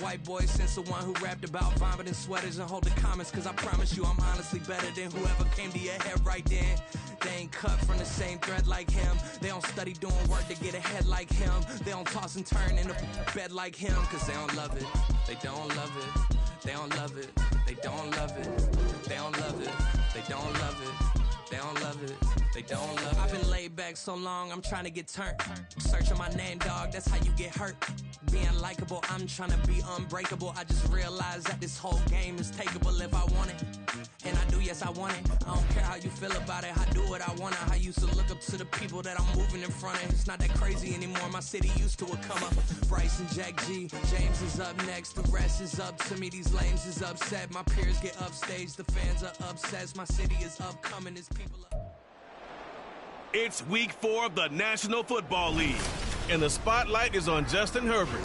white boy since the one who rapped about vomiting sweaters and holding comments. Cause I promise you I'm honestly better than whoever came to your head right then. They ain't cut from the same thread like him. They don't study doing work to get ahead like him. They don't toss and turn in the bed like him. Cause they don't love it. They don't love it. They don't love it. They don't love it. They don't love it. They don't love it. They don't love it. They don't love it. I've been laid back so long, I'm trying to get turned. Searching my name, dog, that's how you get hurt. Being likable, I'm trying to be unbreakable. I just realized that this whole game is takeable if I want it. And I do, yes, I want it. I don't care how you feel about it. I do what I want to. I used to look up to the people that I'm moving in front of. It's not that crazy anymore. My city used to it come up. Bryce and Jack G. James is up next. The rest is up to me. These lames is upset. My peers get upstaged. The fans are obsessed. My city is upcoming. There's people up. It's week 4 of the National Football League, and the spotlight is on Justin Herbert.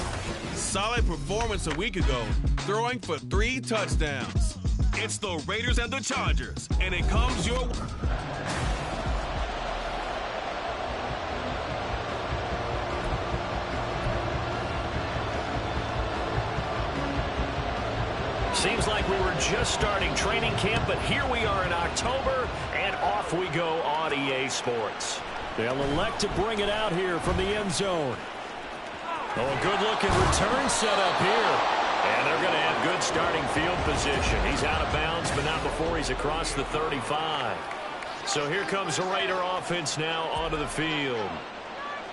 Solid performance a week ago, throwing for 3 touchdowns. It's the Raiders and the Chargers, and it comes your... Seems like we were just starting training camp, but here we are in October, and off we go on EA Sports. They'll elect to bring it out here from the end zone. Oh, a good-looking return set up here. And they're going to have good starting field position. He's out of bounds, but not before he's across the 35. So here comes the Raider offense now onto the field.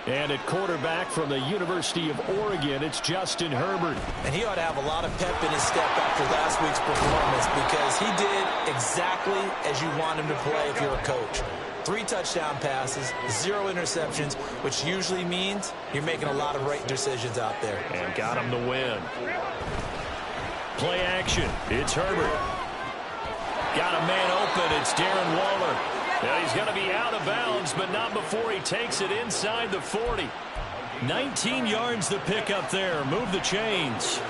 And at quarterback from the University of Oregon, it's Justin Herbert. And he ought to have a lot of pep in his step after last week's performance because he did exactly as you want him to play if you're a coach. 3 touchdown passes, 0 interceptions, which usually means you're making a lot of right decisions out there. And got him the win. Play action. It's Herbert. Got a man open. It's Darren Waller. Now he's going to be out of bounds, but not before he takes it inside the 40. 19 yards the pickup there. Move the chains.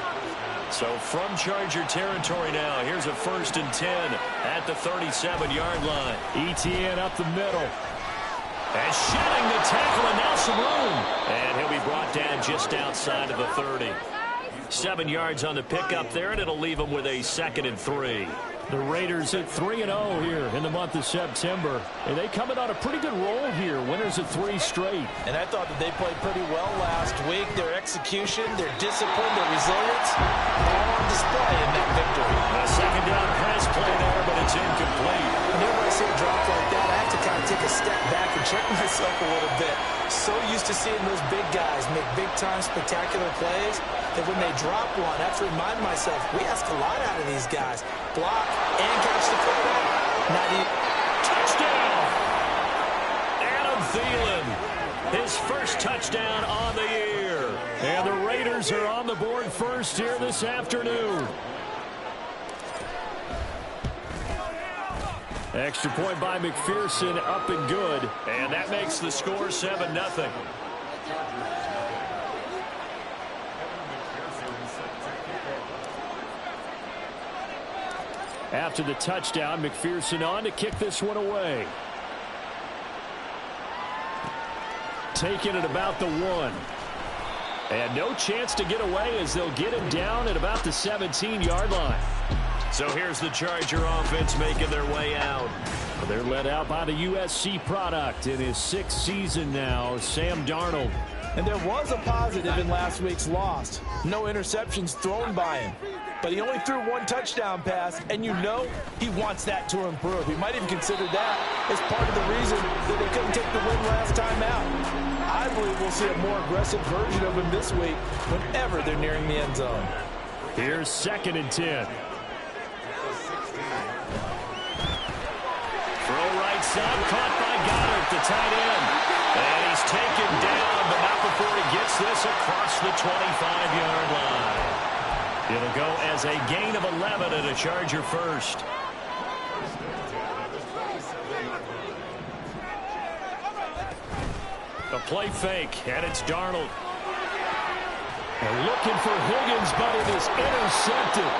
So from Charger territory now, here's a 1st and 10 at the 37-yard line. ETN up the middle. And shedding the tackle, and now some room. And he'll be brought down just outside of the 30. 7 yards on the pickup there, and it'll leave him with a 2nd and 3. The Raiders at 3-0 here in the month of September. And they coming on a pretty good roll here. Winners of 3 straight. And I thought that they played pretty well last week. Their execution, their discipline, their resilience, all on display in that victory. A 2nd down pass play there, but it's incomplete. Whenever I see a drop like that, I have to kind of take a step back and check myself a little bit. So used to seeing those big guys make big-time spectacular plays that when they drop one, I have to remind myself, we ask a lot out of these guys. Block and catch the quarterback. Touchdown! Adam Thielen, his first touchdown on the year. And the Raiders are on the board first here this afternoon. Extra point by McPherson, up and good. And that makes the score 7-0. After the touchdown, McPherson on to kick this one away. Taking it about the 1. And no chance to get away as they'll get him down at about the 17-yard line. So here's the Charger offense making their way out. They're led out by the USC product in his 6th season now, Sam Darnold. And there was a positive in last week's loss. No interceptions thrown by him. But he only threw 1 touchdown pass, and you know he wants that to improve. He might even consider that as part of the reason that they couldn't take the win last time out. I believe we'll see a more aggressive version of him this week whenever they're nearing the end zone. Here's 2nd and 10. Throw right side, caught by Goddard, the tight end. And he's taken down, but not before he gets this across the 25-yard line. It'll go as a gain of 11 and a Charger first. A play fake, and it's Darnold. They're looking for Higgins, but it is intercepted.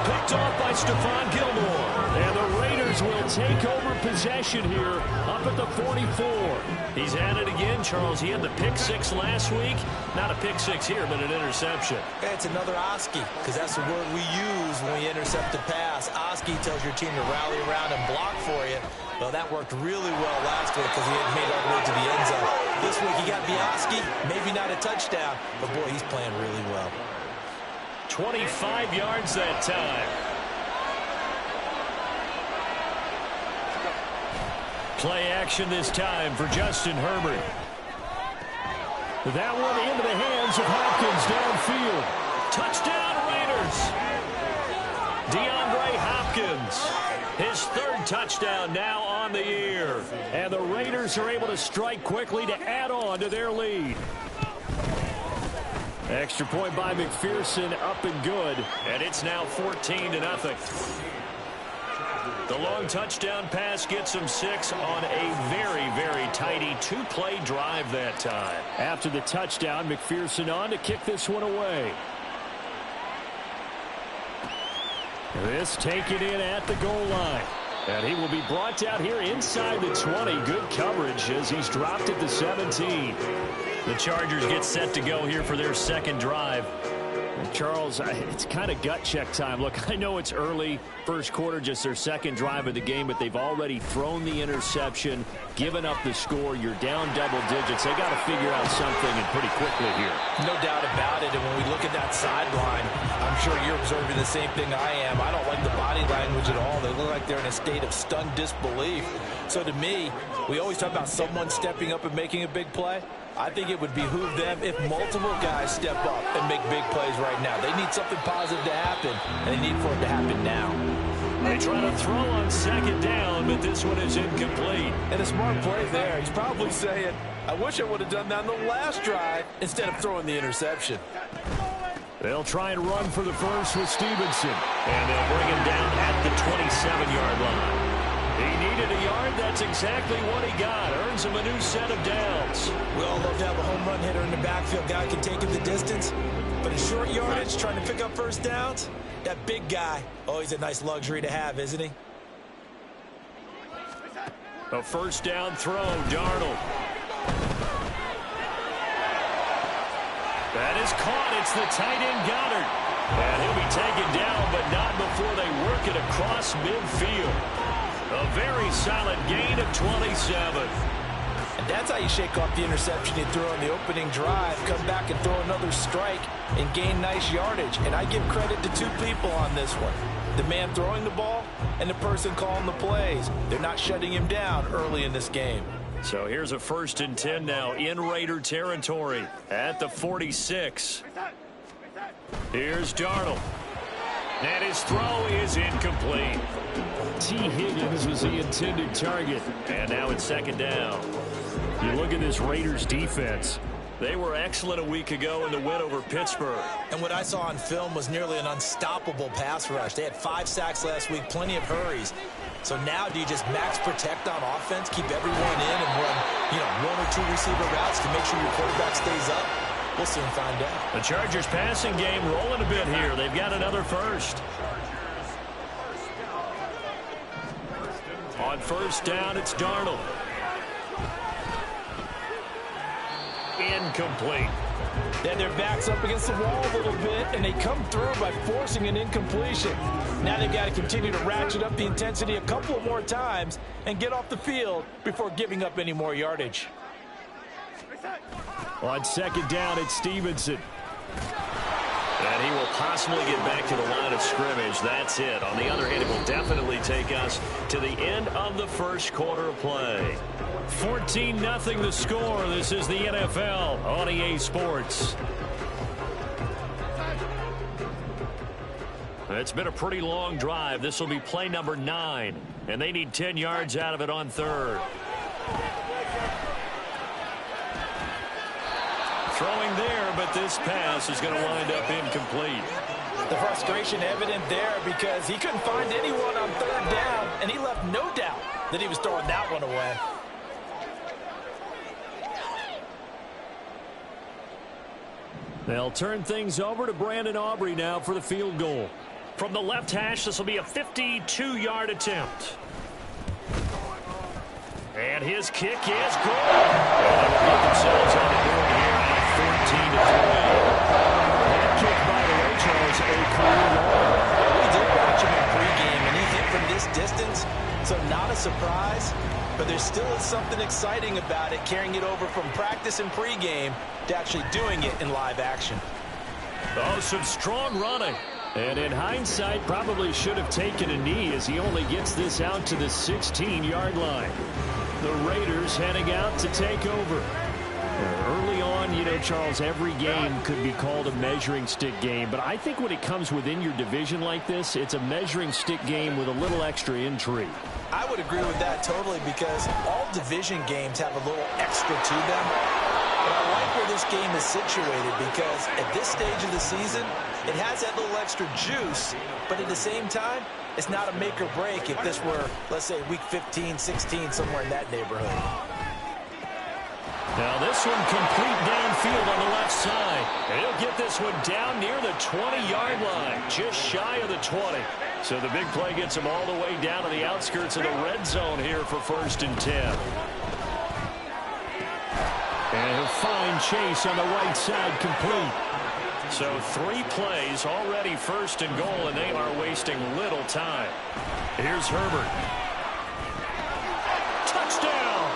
Picked off by Stephon Gilmore. And the Raiders Chargers will take over possession here up at the 44. He's at it again, Charles. He had the pick six last week. Not a pick six here, but an interception. It's another Oski, because that's the word we use when we intercept a pass. Oski tells your team to rally around and block for you. Well, that worked really well last week because he had made all the way to the end zone. This week he got Bioski, maybe not a touchdown, but boy, he's playing really well. 25 yards that time. Play action this time for Justin Herbert. That one into the hands of Hopkins downfield. Touchdown Raiders. DeAndre Hopkins. His third touchdown now on the year. And the Raiders are able to strike quickly to add on to their lead. Extra point by McPherson, up and good. And it's now 14-0. The long touchdown pass gets him 6 on a very, very tidy two-play drive that time. After the touchdown, McPherson on to kick this one away. This taken in at the goal line. And he will be brought down here inside the 20. Good coverage as he's dropped at the 17. The Chargers get set to go here for their second drive. Charles, it's kind of gut check time. Look, I know it's early, first quarter, just their second drive of the game, but they've already thrown the interception, given up the score. You're down double digits. They got to figure out something, and pretty quickly here. No doubt about it, and when we look at that sideline, I'm sure you're observing the same thing I am. I don't like the body language at all. They look like they're in a state of stunned disbelief. So to me, we always talk about someone stepping up and making a big play. I think it would behoove them if multiple guys step up and make big plays right now. They need something positive to happen, and they need for it to happen now. They try to throw on second down, but this one is incomplete. And a smart play there. He's probably saying, I wish I would have done that on the last drive instead of throwing the interception. They'll try and run for the first with Stevenson. And they'll bring him down at the 27-yard line. He needed a yard. That's exactly what he got. Earns him a new set of downs. We all love to have a home run hitter in the backfield. Guy can take him the distance. But in short yardage, trying to pick up first downs, that big guy, always a nice luxury to have, isn't he? A first down throw, Darnold. That is caught. It's the tight end, Goddard. And he'll be taken down, but not before they work it across midfield. A very solid gain of 27. And that's how you shake off the interception you throw on the opening drive, come back and throw another strike and gain nice yardage. And I give credit to two people on this one. The man throwing the ball and the person calling the plays. They're not shutting him down early in this game. So here's a 1st and 10 now in Raider territory at the 46. Here's Darnold. And his throw is incomplete. T. Higgins was the intended target. And now it's second down. You look at this Raiders defense. They were excellent a week ago in the win over Pittsburgh. And what I saw on film was nearly an unstoppable pass rush. They had 5 sacks last week, plenty of hurries. So now do you just max protect on offense, keep everyone in and run, 1 or 2 receiver routes to make sure your quarterback stays up? We'll soon find out. The Chargers passing game rolling a bit here. They've got another first. On first down, it's Darnold. Incomplete. Then their back's up against the wall a little bit, and they come through by forcing an incompletion. Now they've got to continue to ratchet up the intensity a couple more times and get off the field before giving up any more yardage. On second down, it's Stevenson. And he will possibly get back to the line of scrimmage. That's it. On the other hand, it will definitely take us to the end of the first quarter of play. 14-0 the score. This is the NFL on EA Sports. It's been a pretty long drive. This will be play number 9. And they need 10 yards out of it on third. Throwing there, but this pass is going to wind up incomplete. The frustration evident there because he couldn't find anyone on third down, and he left no doubt that he was throwing that one away. They'll turn things over to Brandon Aubrey now for the field goal. From the left hash, this will be a 52-yard attempt. And his kick is good. And they will get themselves on the board here at 14-3. That kick, by the way, Charles, a career long. We did watch him in pregame, and he hit from this distance, so not a surprise. But there still is something exciting about it, carrying it over from practice and pregame to actually doing it in live action. Oh, some strong running. And in hindsight, probably should have taken a knee as he only gets this out to the 16-yard line. The Raiders heading out to take over. Early on, you know, Charles, every game could be called a measuring stick game. But I think when it comes within your division like this, it's a measuring stick game with a little extra intrigue. I would agree with that totally because all division games have a little extra to them. But I like where this game is situated because at this stage of the season, it has that little extra juice, but at the same time, it's not a make or break if this were, let's say, week 15, 16, somewhere in that neighborhood. Now this one complete downfield on the left side. And he'll get this one down near the 20-yard line, just shy of the 20. So the big play gets him all the way down to the outskirts of the red zone here for 1st and 10. And he'll find Chase on the right side complete. So 3 plays already 1st and goal, and they are wasting little time. Here's Herbert. Touchdown!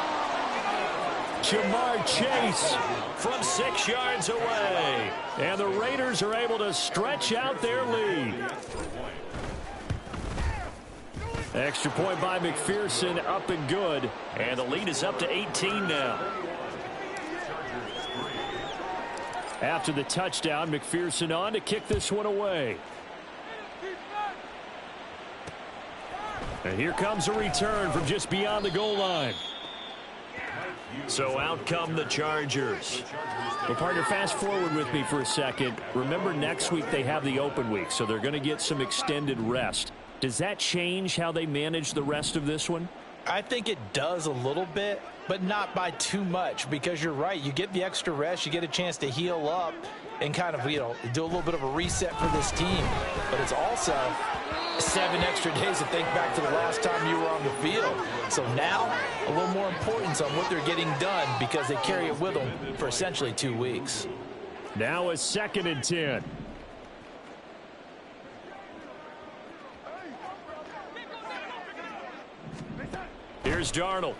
Jamar Chase from 6 yards away. And the Raiders are able to stretch out their lead. Extra point by McPherson, up and good. And the lead is up to 18 now. After the touchdown, McPherson on to kick this one away. And here comes a return from just beyond the goal line. So out come the Chargers. Well, partner, fast forward with me for a second. Remember, next week they have the open week, so they're going to get some extended rest. Does that change how they manage the rest of this one? I think it does a little bit, but not by too much, because you're right. You get the extra rest, you get a chance to heal up and kind of, you know, do a little bit of a reset for this team. But it's also 7 extra days to think back to the last time you were on the field. So now a little more importance on what they're getting done because they carry it with them for essentially 2 weeks. Now a 2nd and 10. Here's Darnold.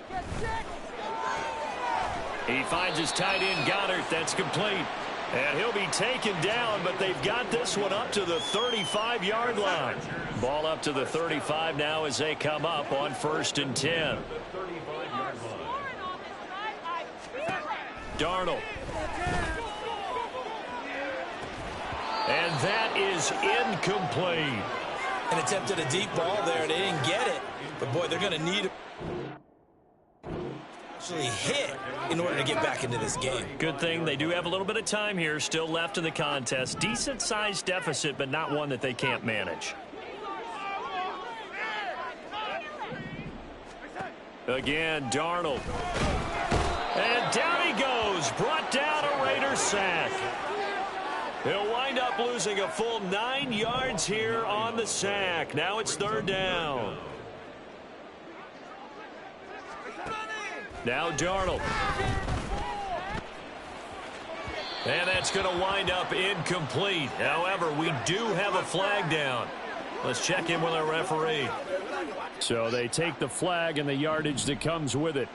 He finds his tight end, Goddard. That's complete. And he'll be taken down, but they've got this one up to the 35-yard line. Ball up to the 35 now as they come up on 1st and 10. Darnold. And that is incomplete. And attempted a deep ball there. They didn't get it. But, boy, they're going to need it. Actually hit in order to get back into this game. Good thing they do have a little bit of time here still left in the contest. Decent-sized deficit, but not one that they can't manage. Again, Darnold. And down he goes. Brought down a Raiders sack. He'll wind up losing a full 9 yards here on the sack. Now it's 3rd down. Now Darnold. And that's going to wind up incomplete. However, we do have a flag down. Let's check in with our referee. So they take the flag and the yardage that comes with it.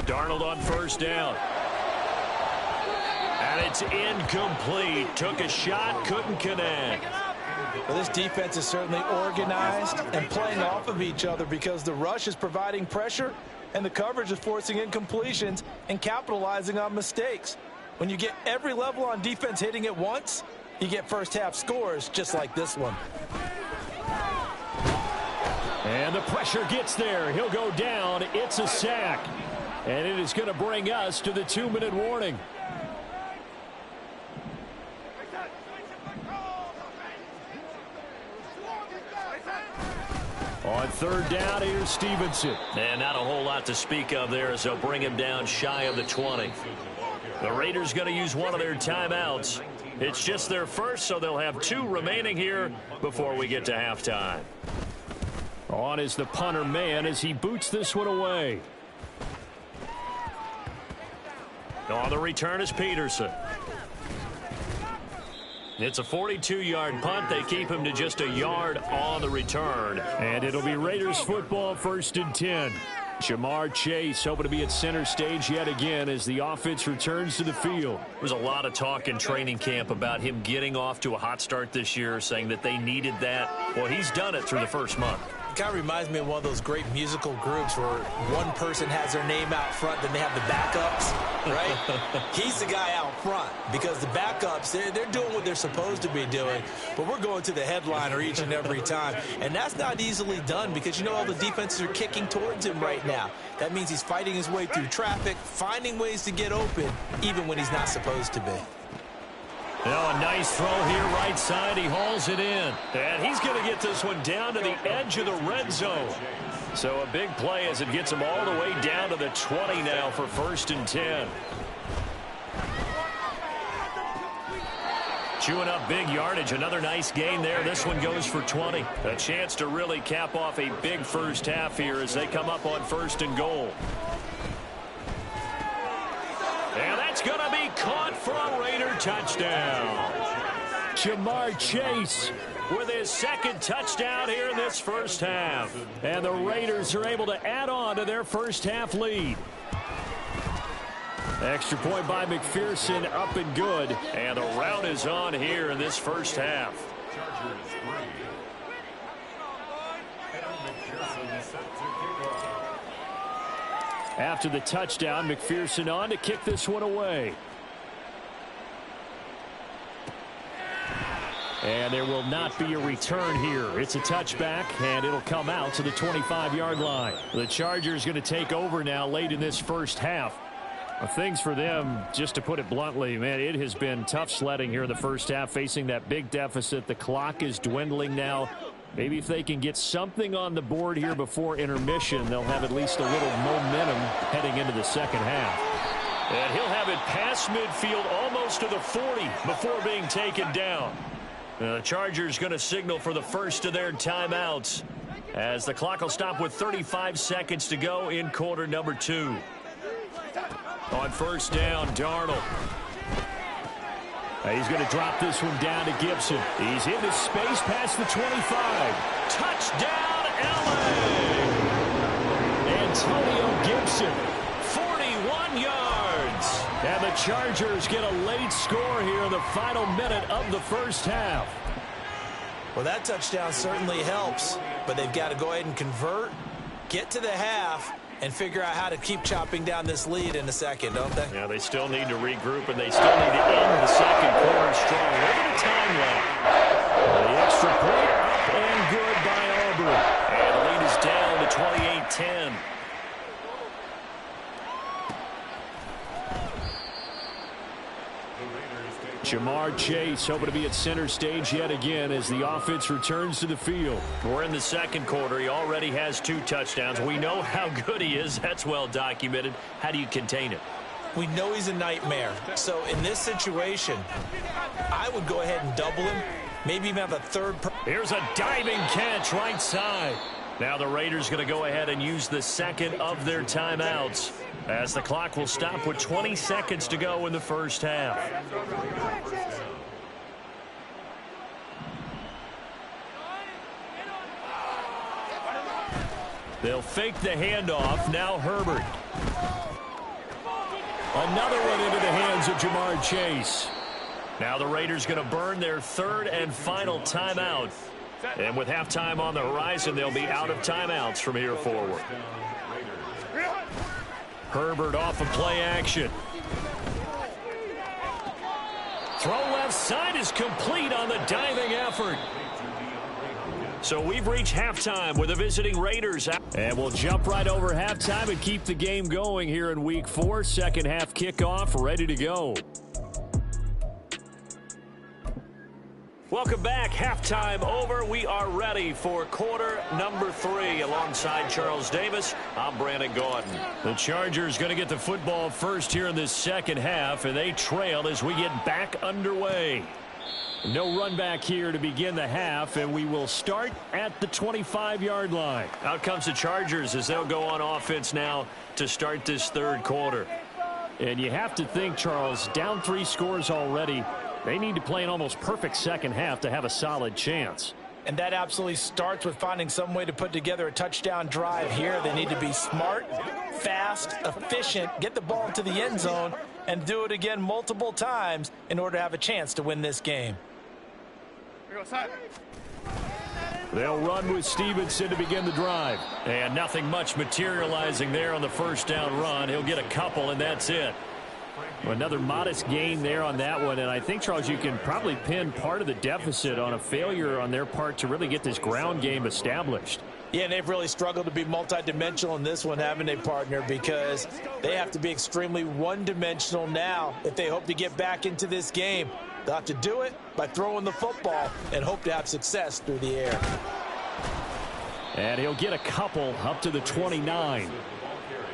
Darnold on 1st down. And it's incomplete. Took a shot, couldn't connect. Well, this defense is certainly organized and playing off of each other because the rush is providing pressure and the coverage is forcing incompletions and capitalizing on mistakes. When you get every level on defense hitting at once, you get first half scores just like this one. And the pressure gets there. He'll go down. It's a sack. And it is going to bring us to the 2-minute warning. On 3rd down, here's Stevenson. And not a whole lot to speak of there as they'll bring him down shy of the 20. The Raiders going to use one of their timeouts. It's just their first, so they'll have 2 remaining here before we get to halftime. On is the punter man as he boots this one away. On the return is Peterson. It's a 42-yard punt. They keep him to just a yard on the return. And it'll be Raiders football, 1st and 10. Ja'Marr Chase hoping to be at center stage yet again as the offense returns to the field. There's a lot of talk in training camp about him getting off to a hot start this year, saying that they needed that. Well, he's done it through the first month. It kind of reminds me of one of those great musical groups where one person has their name out front, then they have the backups, right? He's the guy out front because the backups, they're doing what they're supposed to be doing, but we're going to the headliner each and every time. And that's not easily done because, you know, all the defenses are kicking towards him right now. That means he's fighting his way through traffic, finding ways to get open, even when he's not supposed to be. Now a nice throw here right side. He hauls it in. And he's going to get this one down to the edge of the red zone. So a big play as it gets him all the way down to the 20 now for 1st and 10. Chewing up big yardage. Another nice gain there. This one goes for 20. A chance to really cap off a big first half here as they come up on 1st and goal. And that's going to be caught for a Raider touchdown. Ja'Marr Chase with his 2nd touchdown here in this first half. And the Raiders are able to add on to their first half lead. Extra point by McPherson, up and good. And the rout is on here in this first half. After the touchdown, McPherson on to kick this one away. And there will not be a return here. It's a touchback, and it'll come out to the 25-yard line. The Chargers going to take over now late in this first half. Things for them, just to put it bluntly, man, it has been tough sledding here in the first half, facing that big deficit. The clock is dwindling now. Maybe if they can get something on the board here before intermission, they'll have at least a little momentum heading into the second half. And he'll have it past midfield almost to the 40 before being taken down. The Chargers going to signal for the first of their timeouts as the clock will stop with 35 seconds to go in quarter number 2. On 1st down, Darnold. He's going to drop this one down to Gibson. He's into space past the 25. Touchdown, LA! Antonio Gibson, 41 yards. And the Chargers get a late score here in the final minute of the first half. Well, that touchdown certainly helps, but they've got to go ahead and convert, get to the half, and figure out how to keep chopping down this lead in a second, don't they? Yeah, they still need to regroup, and they still need to end the second quarter strong. Look at the time left. The extra point up and good by Auburn. And the lead is down to 28-10. Ja'Marr Chase hoping to be at center stage yet again as the offense returns to the field. We're in the second quarter. He already has 2 touchdowns. We know how good he is. That's well documented. How do you contain it? We know he's a nightmare. So in this situation, I would go ahead and double him. Maybe even have a third. Here's a diving catch right side. Now the Raiders going to go ahead and use the second of their timeouts as the clock will stop with 20 seconds to go in the first half. They'll fake the handoff. Now Herbert. Another one into the hands of Ja'Marr Chase. Now the Raiders going to burn their 3rd and final timeout. And with halftime on the horizon, they'll be out of timeouts from here forward. Herbert off of play action. Throw left side is complete on the diving effort. So we've reached halftime with the visiting Raiders. And we'll jump right over halftime and keep the game going here in Week 4. Second half kickoff ready to go. Welcome back. Halftime over. We are ready for quarter number 3. Alongside Charles Davis, I'm Brandon Gaudin. The Chargers going to get the football first here in this second half, and they trail as we get back underway. No run back here to begin the half, and we will start at the 25-yard line. Out comes the Chargers as they'll go on offense now to start this third quarter. And you have to think, Charles, down 3 scores already. They need to play an almost perfect second half to have a solid chance. And that absolutely starts with finding some way to put together a touchdown drive here. They need to be smart, fast, efficient, get the ball into the end zone, and do it again multiple times in order to have a chance to win this game. They'll run with Stevenson to begin the drive. And nothing much materializing there on the first down run. He'll get a couple, and that's it. Another modest gain there on that one, and I think, Charles, you can probably pin part of the deficit on a failure on their part to really get this ground game established. Yeah, and they've really struggled to be multidimensional in this one, haven't they, partner, because they have to be extremely one-dimensional now if they hope to get back into this game. They'll have to do it by throwing the football and hope to have success through the air. And he'll get a couple up to the 29.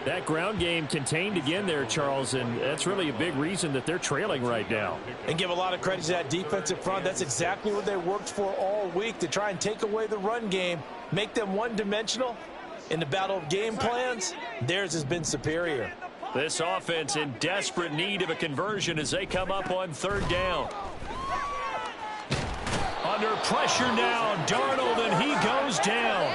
That ground game contained again there, Charles, and that's really a big reason that they're trailing right now. And give a lot of credit to that defensive front. That's exactly what they worked for all week, to try and take away the run game, make them one-dimensional. In the battle of game plans, theirs has been superior. This offense in desperate need of a conversion as they come up on third down. Under pressure now, Darnold, and he goes down.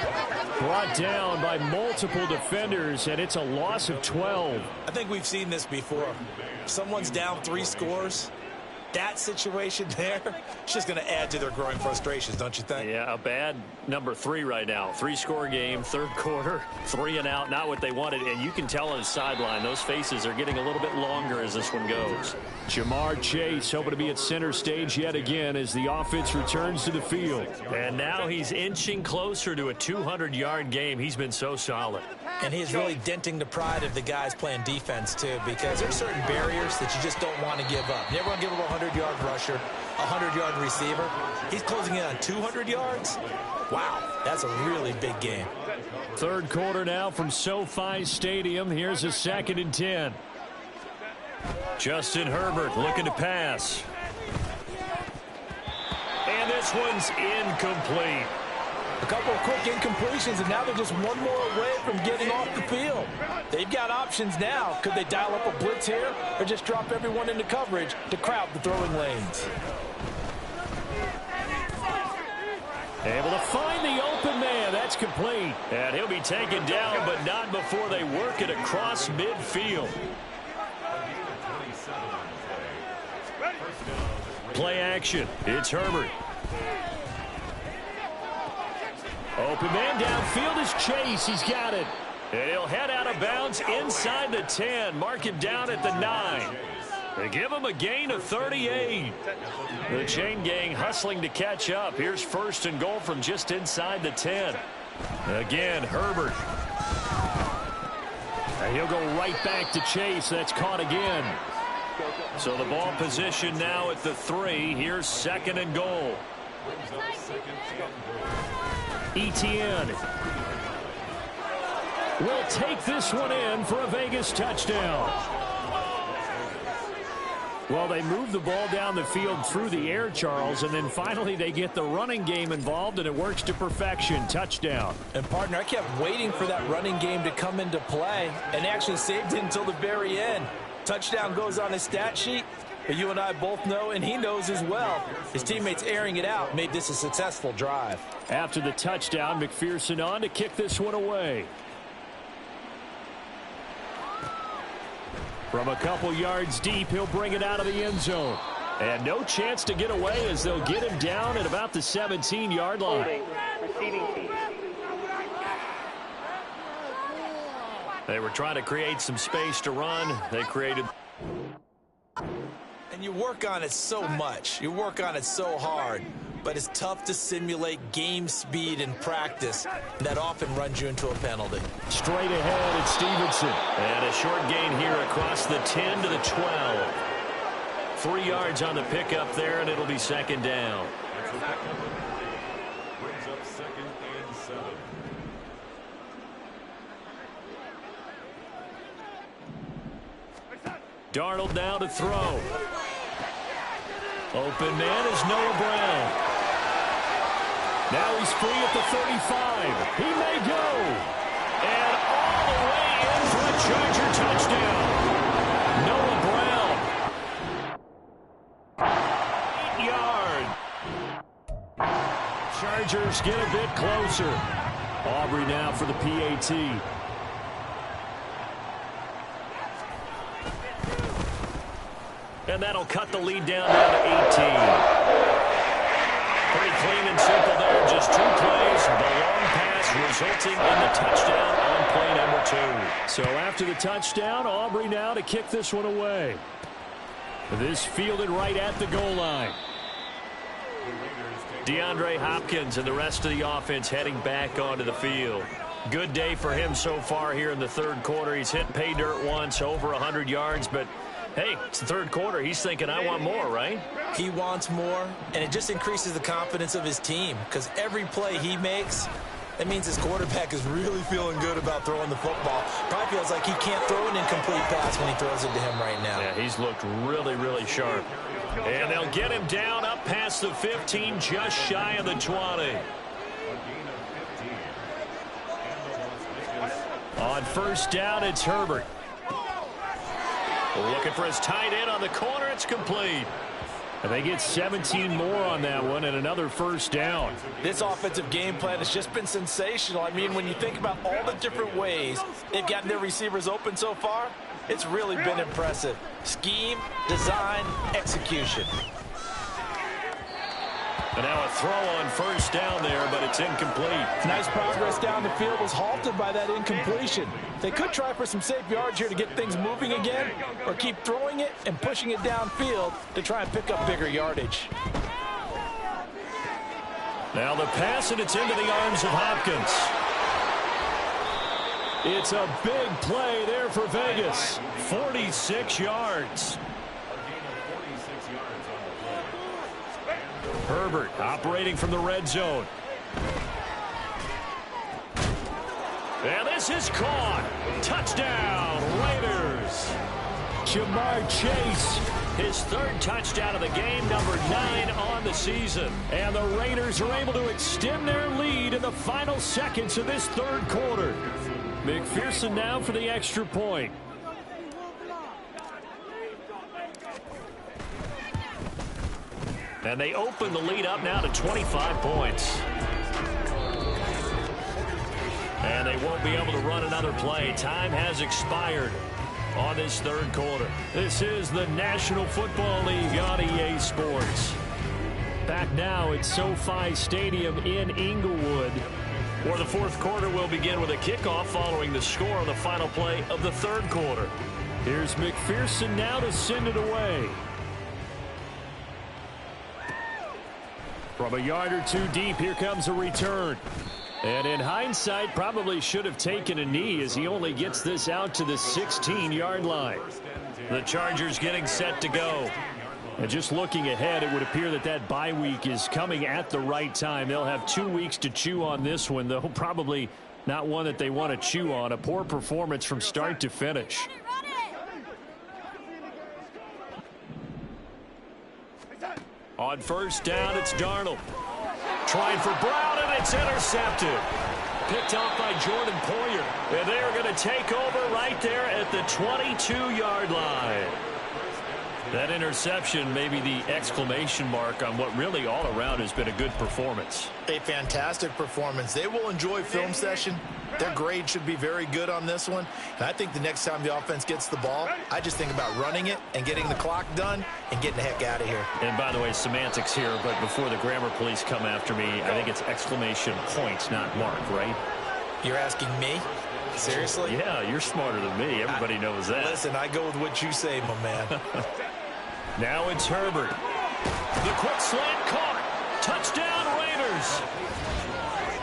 Brought down by multiple defenders, and it's a loss of 12. I think we've seen this before. If someone's down 3 scores, that situation there, it's just going to add to their growing frustrations, don't you think? Yeah, a bad number 3 right now. 3-score game, third quarter, 3 and out, not what they wanted. And you can tell on the sideline, those faces are getting a little bit longer as this one goes. Jamar Chase hoping to be at center stage yet again as the offense returns to the field. And now he's inching closer to a 200-yard game. He's been so solid. And he's really denting the pride of the guys playing defense, too, because there's certain barriers that you just don't want to give up. You never want to give up a 100-yard rusher, a 100-yard receiver. He's closing in on 200 yards. Wow, that's a really big game. Third quarter now from SoFi Stadium. Here's a 2nd and 10. Justin Herbert looking to pass. And this one's incomplete. A couple of quick incompletions, and now they're just one more away from getting off the field. They've got options now. Could they dial up a blitz here or just drop everyone into coverage to crowd the throwing lanes? Able to find the open man. That's complete. And he'll be taken down, but not before they work it across midfield. Play action. It's Herbert. Open man downfield is Chase. He's got it. And he'll head out of bounds inside the 10. Mark him down at the 9. They give him a gain of 38. The chain gang hustling to catch up. Here's 1st and goal from just inside the 10. Again, Herbert. And he'll go right back to Chase. That's caught again. So the ball position now at the 3. Here's 2nd and goal. Etienne will take this one in for a Vegas touchdown. Well, they move the ball down the field through the air, Charles, and then finally they get the running game involved, and it works to perfection. Touchdown. And, partner, I kept waiting for that running game to come into play, and they actually saved it until the very end. Touchdown goes on his stat sheet, but you and I both know, and he knows as well, his teammates airing it out made this a successful drive. After the touchdown, McPherson on to kick this one away. From a couple yards deep, he'll bring it out of the end zone. And no chance to get away as they'll get him down at about the 17-yard line. They were trying to create some space to run. They created. And you work on it so much. You work on it so hard. But it's tough to simulate game speed in practice. That often runs you into a penalty. Straight ahead, it's Stevenson. And a short gain here across the 10 to the 12. 3 yards on the pickup there, and it'll be 2nd down. Brings up 2nd and 7. Darnold now to throw. Open man is Noah Brown. Now he's free at the 35. He may go. And all the way in for a Charger touchdown. Noah Brown. 8 yard. Chargers get a bit closer. Aubrey now for the PAT. And that'll cut the lead down to 18. Pretty clean and simple there. Just 2 plays. The long pass resulting in the touchdown on play number 2. So after the touchdown, Aubrey now to kick this one away. This fielded right at the goal line. DeAndre Hopkins and the rest of the offense heading back onto the field. Good day for him so far here in the 3rd quarter. He's hit pay dirt once, over 100 yards, but hey, it's the 3rd quarter. He's thinking, I want more, right? He wants more, and it just increases the confidence of his team because every play he makes, that means his quarterback is really feeling good about throwing the football. Probably feels like he can't throw an incomplete pass when he throws it to him right now. Yeah, he's looked really, really sharp. And they'll get him down up past the 15, just shy of the 20. On 1st down, it's Herbert. Looking for his tight end on the corner. It's complete. And they get 17 more on that one and another 1st down. This offensive game plan has just been sensational. I mean, when you think about all the different ways they've gotten their receivers open so far, it's really been impressive. Scheme, design, execution. And now a throw on 1st down there, but it's incomplete. Nice progress down the field was halted by that incompletion. They could try for some safe yards here to get things moving again, or keep throwing it and pushing it downfield to try and pick up bigger yardage. Now the pass, and it's into the arms of Hopkins. It's a big play there for Vegas. 46 yards. Herbert operating from the red zone. And this is caught. Touchdown, Raiders. Jamar Chase, his 3rd touchdown of the game, number 9 on the season. And the Raiders are able to extend their lead in the final seconds of this 3rd quarter. McPherson now for the extra point. And they open the lead up now to 25 points. And they won't be able to run another play. Time has expired on this 3rd quarter. This is the National Football League on EA Sports. Back now at SoFi Stadium in Inglewood, where the 4th quarter will begin with a kickoff following the score on the final play of the 3rd quarter. Here's McPherson now to send it away. From a yard or 2 deep, here comes a return. And in hindsight, probably should have taken a knee as he only gets this out to the 16-yard line. The Chargers getting set to go. And just looking ahead, it would appear that that bye week is coming at the right time. They'll have 2 weeks to chew on this one, though probably not one that they want to chew on. A poor performance from start to finish. On 1st down, it's Darnold. Trying for Brown, and it's intercepted. Picked off by Jordan Poyer. And they are going to take over right there at the 22-yard line. That interception may be the exclamation mark on what really all around has been a good performance. A fantastic performance. They will enjoy film session. Their grade should be very good on this one. And I think the next time the offense gets the ball, I just think about running it and getting the clock done and getting the heck out of here. And by the way, semantics here, but before the grammar police come after me, I think it's exclamation point, not mark, right? You're asking me? Seriously? Yeah, you're smarter than me. Everybody knows that. Listen, I go with what you say, my man. Now it's Herbert. The quick slant caught. Touchdown, Raiders.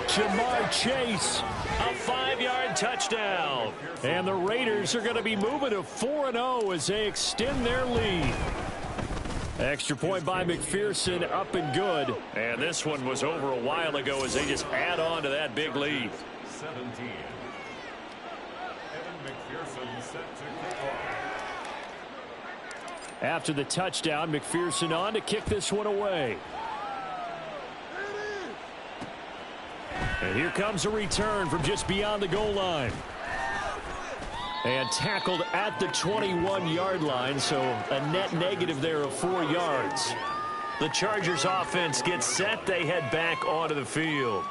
Jamar Chase, a 5-yard touchdown. And the Raiders are going to be moving to 4-0 as they extend their lead. Extra point by McPherson, up and good. And this one was over a while ago as they just add on to that big lead. 17. Evan McPherson set to kick off. After the touchdown, McPherson on to kick this one away. And here comes a return from just beyond the goal line. And tackled at the 21-yard line, so a net negative there of 4 yards. The Chargers offense gets set. They head back onto the field.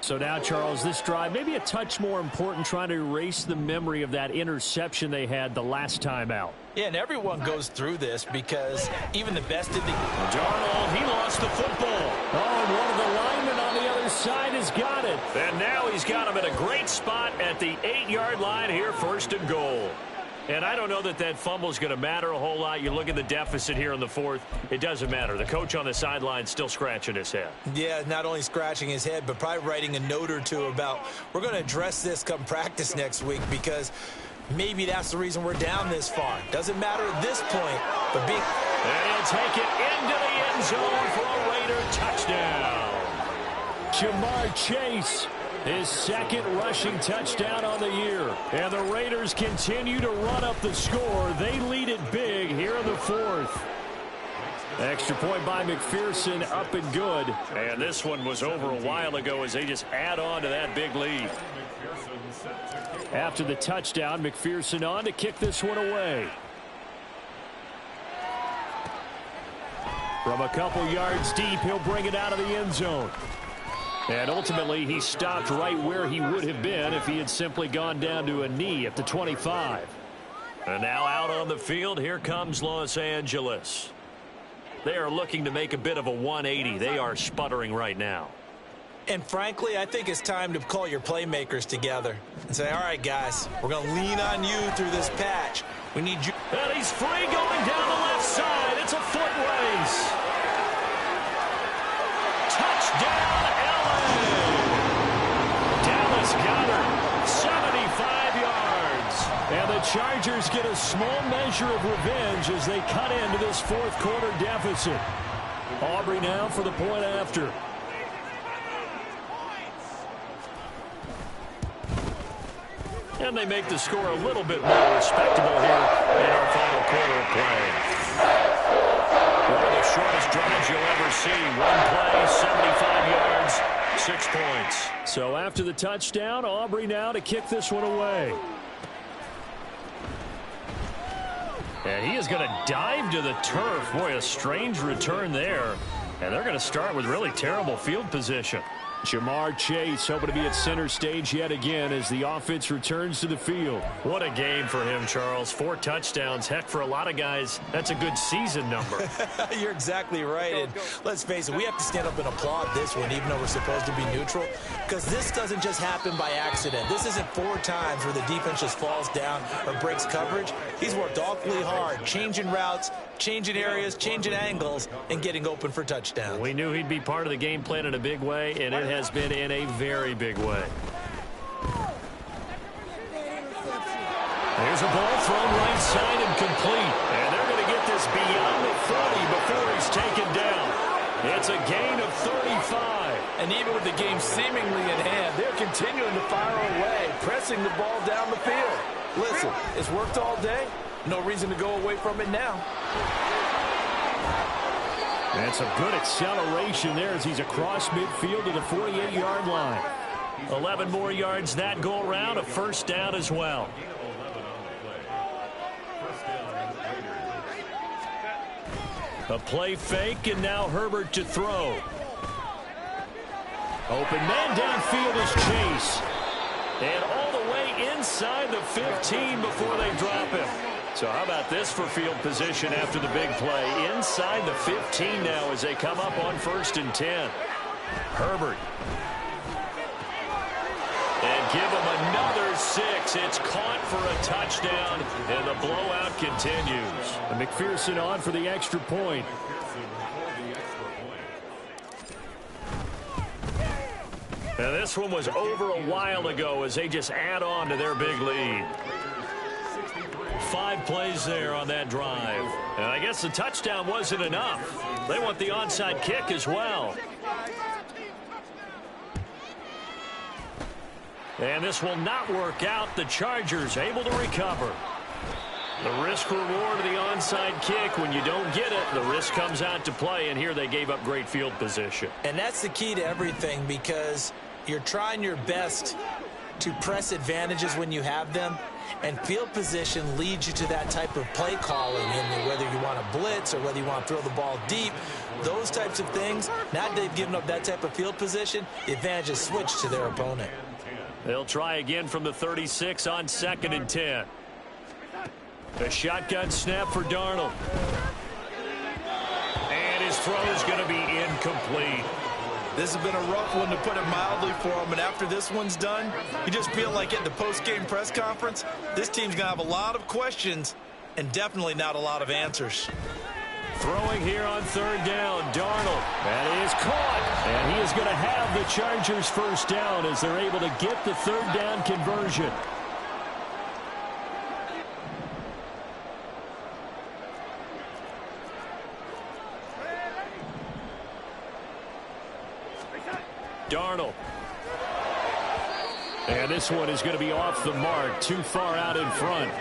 So now, Charles, this drive maybe a touch more important, trying to erase the memory of that interception they had the last time out. Yeah, and everyone goes through this because even the best of the... Darnold, he lost the football. Oh, and one of the linemen on the other side has got it. And now he's got him at a great spot at the 8-yard line here, 1st and goal. And I don't know that that fumble is going to matter a whole lot. You look at the deficit here in the 4th. It doesn't matter. The coach on the sideline still scratching his head. Yeah, not only scratching his head, but probably writing a note or two about we're going to address this come practice next week because maybe that's the reason we're down this far. Doesn't matter at this point, but being... And he'll take it into the end zone for a Raider touchdown. Jamar Chase, his 2nd rushing touchdown on the year. And the Raiders continue to run up the score. They lead it big here in the 4th. Extra point by McPherson, up and good. And this one was over a while ago as they just add on to that big lead. After the touchdown, McPherson on to kick this one away. From a couple yards deep, he'll bring it out of the end zone. And ultimately, he stopped right where he would have been if he had simply gone down to a knee at the 25. And now out on the field, here comes Los Angeles. They are looking to make a bit of a 180. They are sputtering right now. And frankly, I think it's time to call your playmakers together and say, all right, guys, we're going to lean on you through this patch. We need you. And he's free going down the left side. It's a foot race. Touchdown, LA. Dallas Goedert, 75 yards. And the Chargers get a small measure of revenge as they cut into this 4th quarter deficit. Aubrey now for the point after. And they make the score a little bit more respectable here in our final quarter of play. One of the shortest drives you'll ever see. 1 play, 75 yards, 6 points. So after the touchdown, Aubrey now to kick this one away. And he is going to dive to the turf. Boy, a strange return there. And they're going to start with really terrible field position. Jamar Chase hoping to be at center stage yet again as the offense returns to the field. What a game for him, Charles. 4 touchdowns. Heck, for a lot of guys, that's a good season number. You're exactly right. And let's face it, we have to stand up and applaud this one, even though we're supposed to be neutral, because this doesn't just happen by accident. This isn't 4 times where the defense just falls down or breaks coverage. He's worked awfully hard, changing routes, changing areas, changing angles, and getting open for touchdowns. We knew he'd be part of the game plan in a big way, and it has been in a very big way. There's a ball thrown right side and complete. And they're going to get this beyond the 30 before he's taken down. It's a gain of 35. And even with the game seemingly in hand, they're continuing to fire away, pressing the ball down the field. Listen, it's worked all day. No reason to go away from it now. That's a good acceleration there as he's across midfield to the 48-yard line. 11 more yards that go around, a 1st down as well. A play fake, and now Herbert to throw. Open man downfield is Chase. And all the way inside the 15 before they drop him. So how about this for field position after the big play? Inside the 15 now as they come up on 1st and 10. Herbert. And give him another 6. It's caught for a touchdown, and the blowout continues. And McPherson on for the extra point. And this one was over a while ago as they just add on to their big lead. 5 plays there on that drive. And I guess the touchdown wasn't enough. They want the onside kick as well. And this will not work out. The Chargers able to recover. The risk reward of the onside kick. When you don't get it, the risk comes out to play, and here they gave up great field position. And that's the key to everything, because you're trying your best to press advantages when you have them, and field position leads you to that type of play calling, and whether you want to blitz or whether you want to throw the ball deep, those types of things. Now that they've given up that type of field position, the advantage is switched to their opponent. They'll try again from the 36 on 2nd and 10. A shotgun snap for Darnold. And his throw is going to be incomplete. This has been a rough one, to put it mildly, for him. And after this one's done, you just feel like at the post-game press conference, this team's going to have a lot of questions and definitely not a lot of answers. Throwing here on 3rd down, Darnold. That is caught. And he is going to have the Chargers first down as they're able to get the 3rd down conversion. Darnold. And this one is going to be off the mark, too far out in front.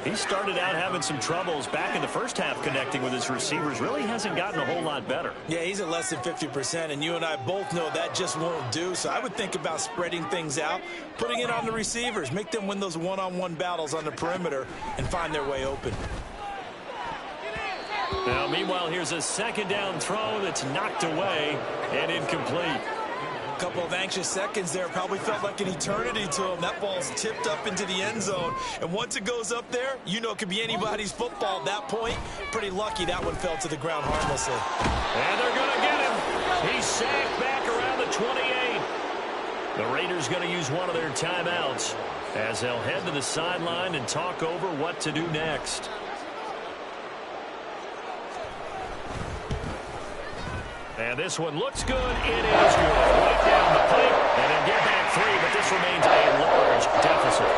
He started out having some troubles back in the first half connecting with his receivers. Really hasn't gotten a whole lot better. Yeah, he's at less than 50%, and you and I both know that just won't do. So I would think about spreading things out, putting it on the receivers, make them win those one-on-one battles on the perimeter and find their way open. Now, meanwhile, here's a 2nd down throw that's knocked away and incomplete. A couple of anxious seconds there. Probably felt like an eternity to him. That ball's tipped up into the end zone. And once it goes up there, you know it could be anybody's football at that point. Pretty lucky that one fell to the ground harmlessly. And they're going to get him. He's sacked back around the 28. The Raiders going to use one of their timeouts as they'll head to the sideline and talk over what to do next. And this one looks good. It is good. Right down the pipe. And they'll get back 3, but this remains a large deficit.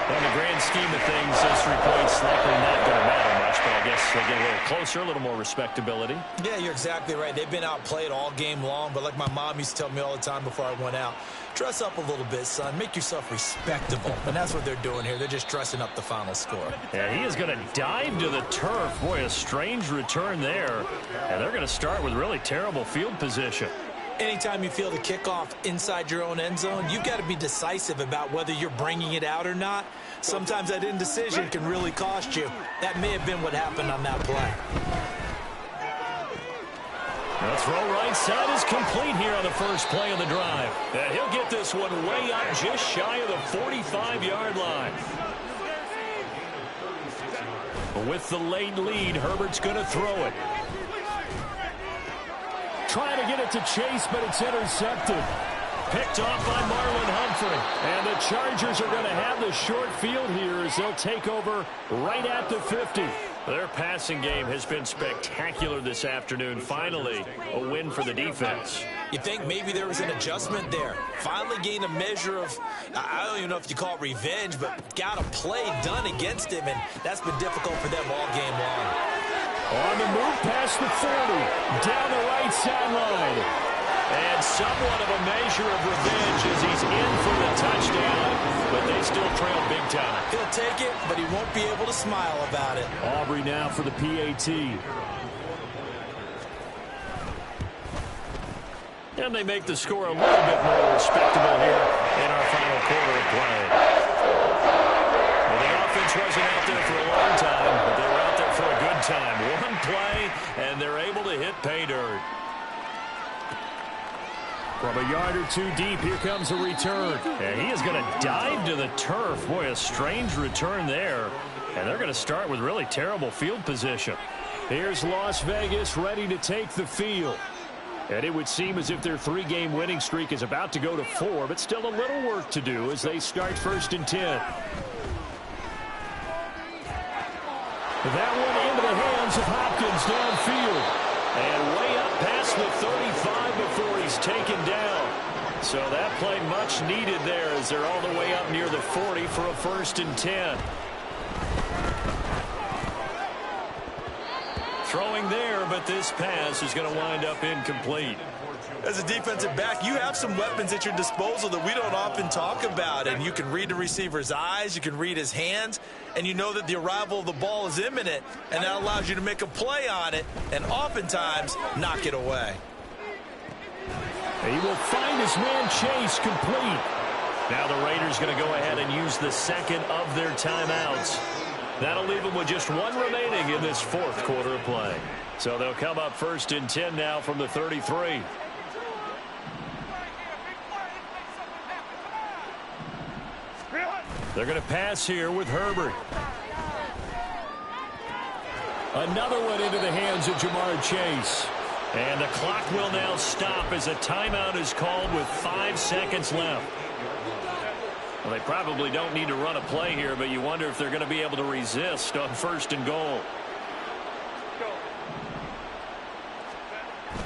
In the grand scheme of things, those 3 points likely not going to matter much, but I guess they get a little closer, a little more respectability. Yeah, you're exactly right. They've been outplayed all game long, but like my mom used to tell me all the time before I went out, dress up a little bit, son. Make yourself respectable. And that's what they're doing here. They're just dressing up the final score. Yeah, he is going to dive to the turf. Boy, a strange return there. And they're going to start with really terrible field position. Anytime you feel the kickoff inside your own end zone, you've got to be decisive about whether you're bringing it out or not. Sometimes that indecision can really cost you. That may have been what happened on that play. The throw right side is complete here on the first play of the drive. And he'll get this one way up just shy of the 45-yard line. With the late lead, Herbert's going to throw it. Trying to get it to Chase, but it's intercepted. Picked off by Marlon Humphrey. And the Chargers are going to have the short field here as they'll take over right at the 50. Their passing game has been spectacular this afternoon. Finally, a win for the defense. You think maybe there was an adjustment there. Finally gained a measure of, I don't even know if you call it revenge, but got a play done against him, and that's been difficult for them all game long. On the move past the 40, down the right sideline. And somewhat of a measure of revenge as he's in for the touchdown, but they still trail big time. He'll take it, but he won't be able to smile about it. Aubrey now for the PAT. And they make the score a little bit more respectable here in our final quarter of play. Well, the offense wasn't out there for a long time, but they were out there for a good time. One play, and they're able to hit pay dirt. From a yard or 2 deep, here comes a return. And he is going to dive to the turf. Boy, a strange return there. And they're going to start with really terrible field position. Here's Las Vegas ready to take the field. And it would seem as if their 3-game winning streak is about to go to 4, but still a little work to do as they start 1st and 10. That one into the hands of Hopkins downfield. And way up past the 35 before he's taken down. So that play much needed there as they're all the way up near the 40 for a 1st and 10. Throwing there, but this pass is going to wind up incomplete. As a defensive back, you have some weapons at your disposal that we don't often talk about, and you can read the receiver's eyes, you can read his hands, and you know that the arrival of the ball is imminent, and that allows you to make a play on it and oftentimes knock it away. He will find his man Chase complete. Now the Raiders going to go ahead and use the second of their timeouts. That'll leave them with just one remaining in this fourth quarter of play. So they'll come up 1st and 10 now from the 33. They're going to pass here with Herbert. Another one into the hands of Jamar Chase. And the clock will now stop as a timeout is called with 5 seconds left. Well, they probably don't need to run a play here, but you wonder if they're going to be able to resist on 1st and goal.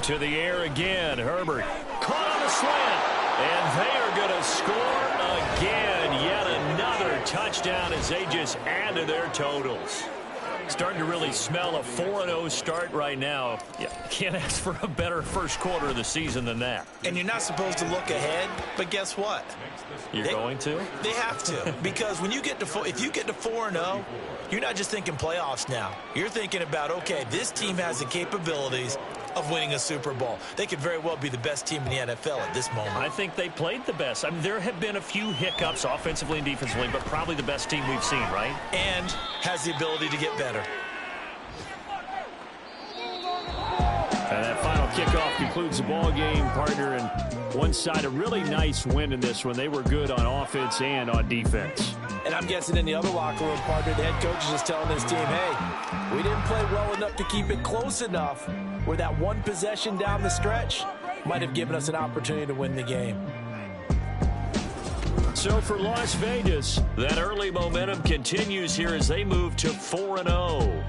To the air again, Herbert. Caught on the slant. And they are going to score again. Yet another touchdown as they just add to their totals. Starting to really smell a 4-0 start right now. Yeah, can't ask for a better first quarter of the season than that. And you're not supposed to look ahead, but guess what? You're going to? They have to, because when you get to if you get to 4-0, you're not just thinking playoffs now. You're thinking about, okay, this team has the capabilities of winning a Super Bowl. They could very well be the best team in the NFL at this moment. I think they played the best. I mean, there have been a few hiccups offensively and defensively, but probably the best team we've seen, right? And has the ability to get better. And that final kickoff concludes the ball game, partner. And one side, a really nice win in this one. They were good on offense and on defense. And I'm guessing in the other locker room, partner, the head coach is just telling his team, hey, we didn't play well enough to keep it close enough where that one possession down the stretch might have given us an opportunity to win the game. So for Las Vegas, that early momentum continues here as they move to 4-0.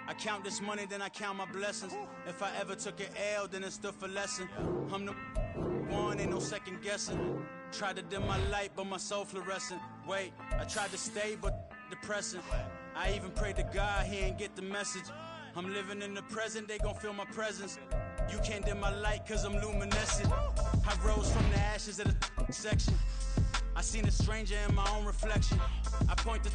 I count this money, then I count my blessings. If I ever took an L, then it stood for lesson. I'm the one, ain't no second guessing. Tried to dim my light, but my soul fluorescent. Wait, I tried to stay, but depressing. I even prayed to God, he ain't get the message. I'm living in the present, they gon' feel my presence. You can't dim my light, cause I'm luminescent. I rose from the ashes of the section. I seen a stranger in my own reflection. I point the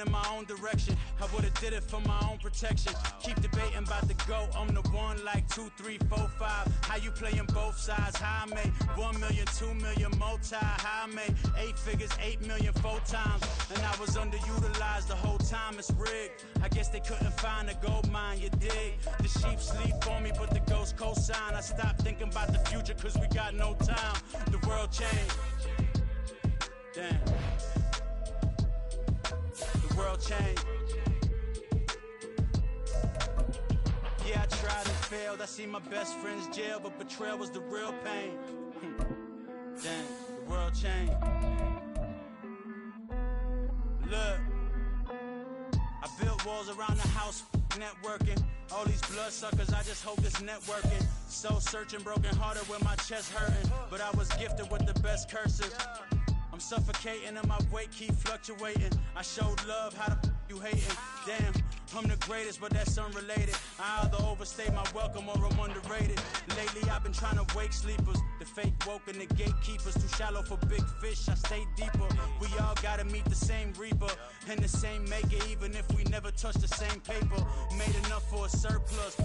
in my own direction. I would've did it for my own protection. Keep debating about the GOAT. I'm the one like 2, 3, 4, 5. How you playing both sides? How I made 1 million, 2 million, multi. How I made 8 figures, 8 million 4 times. And I was underutilized the whole time. It's rigged. I guess they couldn't find a gold mine, you dig? The sheep sleep on me, but the ghost co-sign. I stopped thinking about the future cause we got no time. The world changed. Damn. The world changed. Yeah, I tried and failed. I see my best friend's jail, but betrayal was the real pain. Damn, the world changed. Look, I built walls around the house, networking. All these bloodsuckers, I just hope this networking. Soul searching, broken hearted with my chest hurting. But I was gifted with the best cursive. I'm suffocating and my weight keep fluctuating. I showed love, how the you hating? Damn, I'm the greatest, but that's unrelated. I either overstay my welcome or I'm underrated. Lately I've been trying to wake sleepers, the fake woke and the gatekeepers. Too shallow for big fish, I stay deeper. We all gotta meet the same reaper and the same maker, even if we never touch the same paper. Made enough for a surplus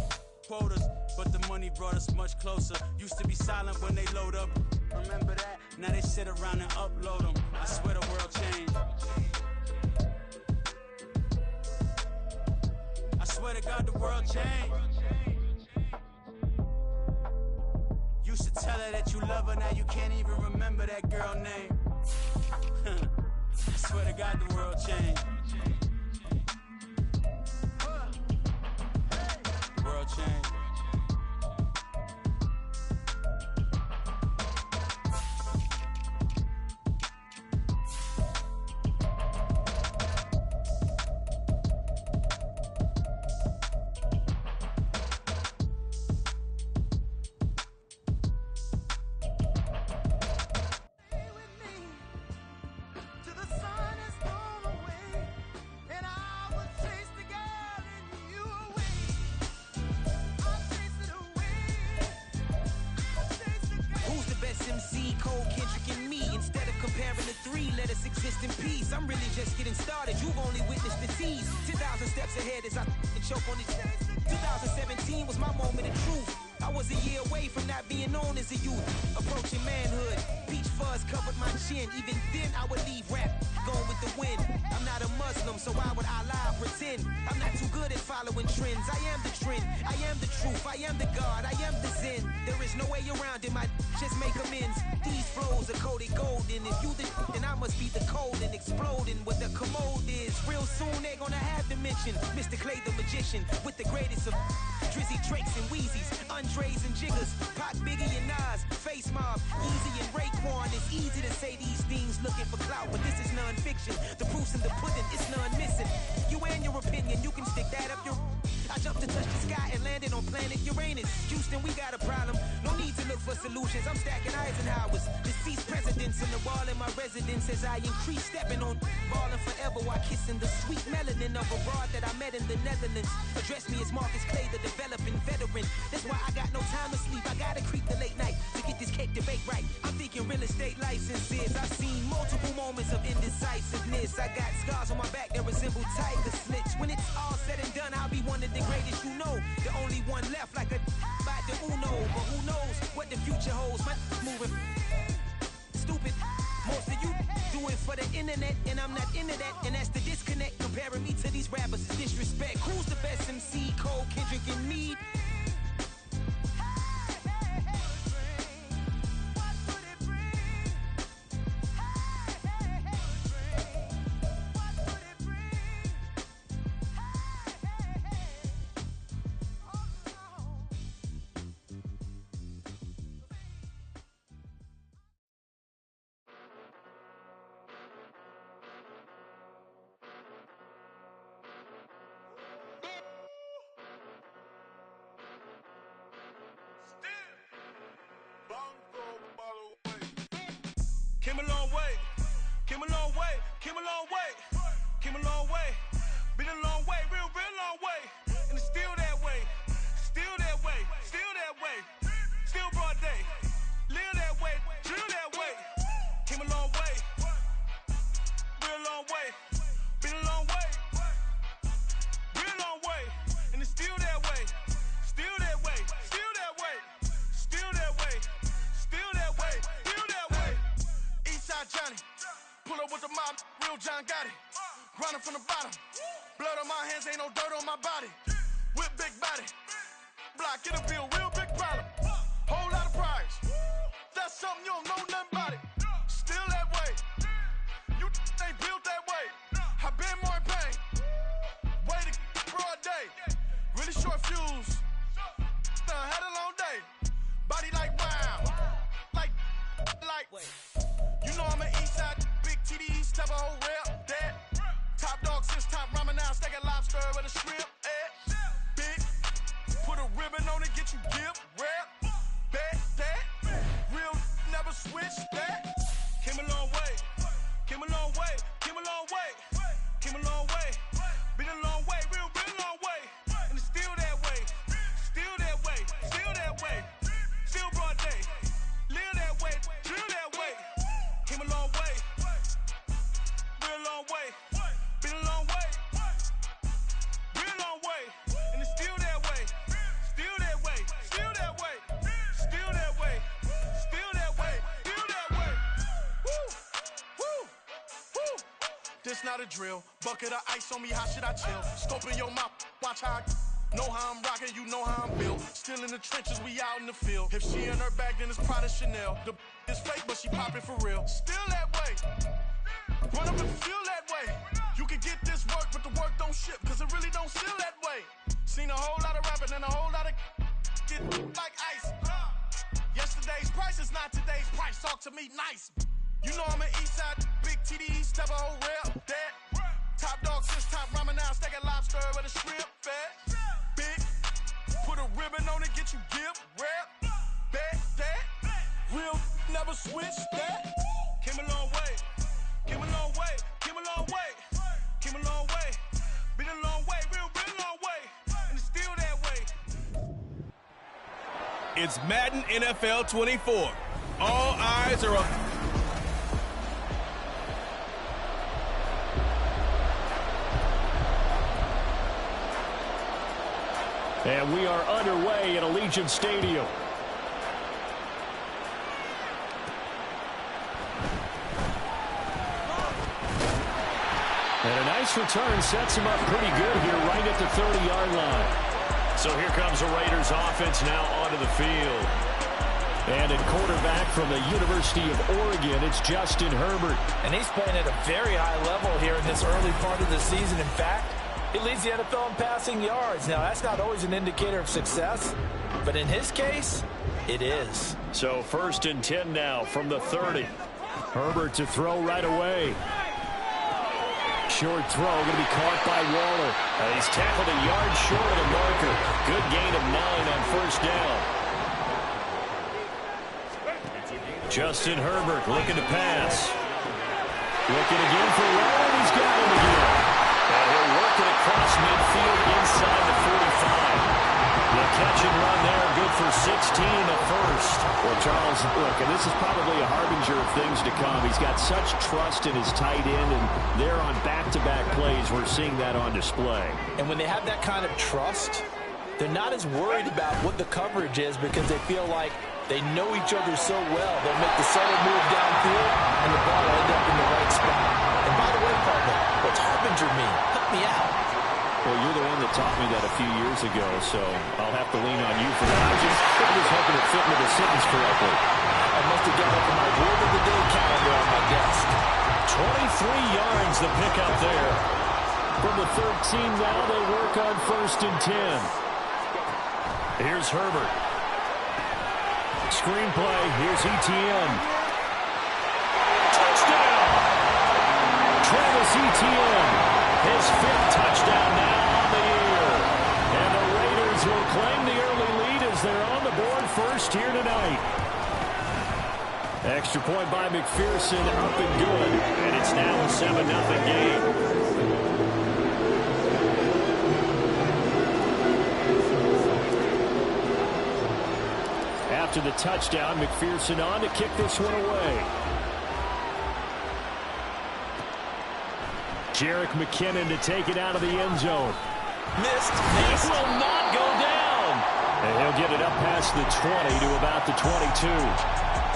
quotas, but the money brought us much closer. Used to be silent when they load up, remember that? Now they sit around and upload them. I swear the world changed. I swear to God the world changed. Used to tell her that you love her, now you can't even remember that girl name. I swear to God the world changed. The world changed. I'm really just getting started. You've only witnessed the tease. 10,000 steps ahead as I choke on it. 2017 was my moment of truth. I was a year away from not being known as a youth. Approaching manhood, peach fuzz covered my chin. Even then I would leave rap, going with the wind. I'm not a Muslim, so why would I lie or pretend? I'm not too good at following trends. I am the trend, I am the truth, I am the God, I am the Zen. There is no way around it, my just make amends. These flows are coated golden. If you the then I must be the cold and exploding what the commode is. Real soon they gonna have to mention Mr. Clay the magician with the greatest of Drizzy, Drakes, and Wheezies, Andres and Jiggers, Pac, Biggie, and Nas, Face Mob, Easy and Raekwon. It's easy to say these things looking for clout, but this is non-fiction. The proof's in the pudding, it's none missing. You and your opinion, you can stick that up your... I jumped to touch the sky and landed on planet Uranus. Houston, we got a problem. No need to look for solutions. I'm stacking Eisenhowers. Deceased presidents in the wall in my residence as I increase stepping on ballin' forever while kissing the sweet melanin of a broad that I met in the Netherlands. Address me as Marcus Clay, the developing veteran. That's why I got no time to sleep. I gotta creep the late night to get this cake debate right. I'm thinking real estate licenses. I've seen multiple moments of indecisiveness. I got scars on my back that resemble tiger slits. When it's all said and done, I'll be one of the greatest you know. The only one left like a by the Uno. But who knows what the future holds? My moving stupid. Most of you do it for the internet, and I'm not into that. And that's the disconnect. Comparing me to these rappers is disrespect. Who's the best MC? Cole, Kendrick, and me? Came a long way, came a long way, came a long way, came a long way, been a long way, real long way, and it's still that way, still that way, still that way, still broad day, live that way, drill that way, came a long way, real long way, been a long way, real long way, and it's still that way, still that way, still that way, still that way, still that way, still that way. Eastside Johnny, pull up with the mob, real John Gotti. Grinding from the bottom, blood on my hands, ain't no dirt on my body. With big body, block, get a bill, real big problem. Whole lot of prize, that's something you don't know nothing about it. Still that way, you ain't built that way. I been more in pain, way to broad day. Really short fuse, had a long day. Body like wow, like. You know I'm an Eastside, big TDs, type of whole rep, that. Top dog since top ramen now, steak a lobster with a shrimp, big, put a ribbon on it, get you dip, rap, bet, that. Real never switch, This not a drill. Bucket of ice on me, how should I chill? Scope in your mouth, watch how I know how I'm rocking, you know how I'm built. Still in the trenches, we out in the field. If she in her bag, then it's Prada Chanel. The is fake, but she popping for real. Still that way. Run up if you feel that way. You can get this work, but the work don't ship, cause it really don't feel that way. Seen a whole lot of rapping and a whole lot of get like ice. Yesterday's price is not today's price. Talk to me nice. You know I'm an east side, big TDE, step a whole rep. That top dog since top ramen now, steak and lobster with a shrimp fat. Big, put a ribbon on it, get you gift, rep. Bet that, real never switch that. Came a long way, came a long way, came a long way, came a long way. Been a long way, real long way, and it's still that way. It's Madden NFL 24. All eyes are on. And we are underway at Allegiant Stadium. And a nice return sets him up pretty good here right at the 30-yard line. So here comes the Raiders offense now onto the field. And at quarterback from the University of Oregon, it's Justin Herbert. And he's playing at a very high level here in this early part of the season. In fact, he leads the NFL in passing yards. Now, that's not always an indicator of success, but in his case, it is. So 1st and 10 now from the 30. Herbert to throw right away. Short throw, going to be caught by Waller. He's tackled a yard short of the marker. Good gain of 9 on 1st down. Justin Herbert looking to pass. Looking again for Waller. He's got him again. And he'll work it across midfield inside the 45. The catch and run there, good for 16 in the first. Well, Charles, look, and this is probably a harbinger of things to come. He's got such trust in his tight end, and there on back-to-back plays, we're seeing that on display. And when they have that kind of trust, they're not as worried about what the coverage is because they feel like they know each other so well. They'll make the subtle move downfield, and the ball will end up in the right spot. And by the way, partner, what's harbinger mean? Help me out. Well, you're the one that taught me that a few years ago, so I'll have to lean on you for that. I was hoping it fit into the sentence correctly. I must have got up my word of the day calendar on my desk. 23 yards the pickup there. From the 13 now, they work on 1st and 10. Here's Herbert. Screenplay, here's Etienne. Touchdown! Travis Etienne, his 5th touchdown now on the year. And the Raiders will claim the early lead as they're on the board first here tonight. Extra point by McPherson, up and good. And it's now a 7-0 game. After the touchdown, McPherson on to kick this one away. Jerick McKinnon to take it out of the end zone. Missed. This will not go down. And he'll get it up past the 20 to about the 22.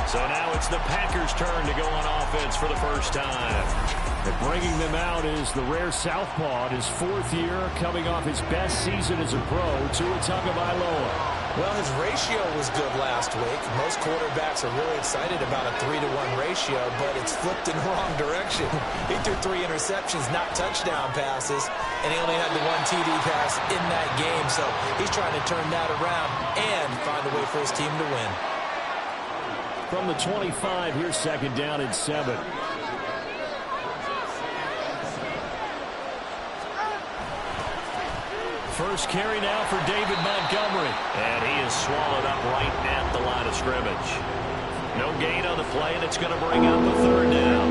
So now it's the Packers' turn to go on offense for the first time. And bringing them out is the rare southpaw in his 4th year, coming off his best season as a pro, Tua Tagovailoa. Well, his ratio was good last week. Most quarterbacks are really excited about a 3-to-1 ratio, but it's flipped in the wrong direction. He threw 3 interceptions, not touchdown passes, and he only had the 1 TD pass in that game. So he's trying to turn that around and find a way for his team to win. From the 25, here's 2nd down and 7. First carry now for David Montgomery. And he is swallowed up right at the line of scrimmage. No gain on the play, and it's going to bring up the 3rd down.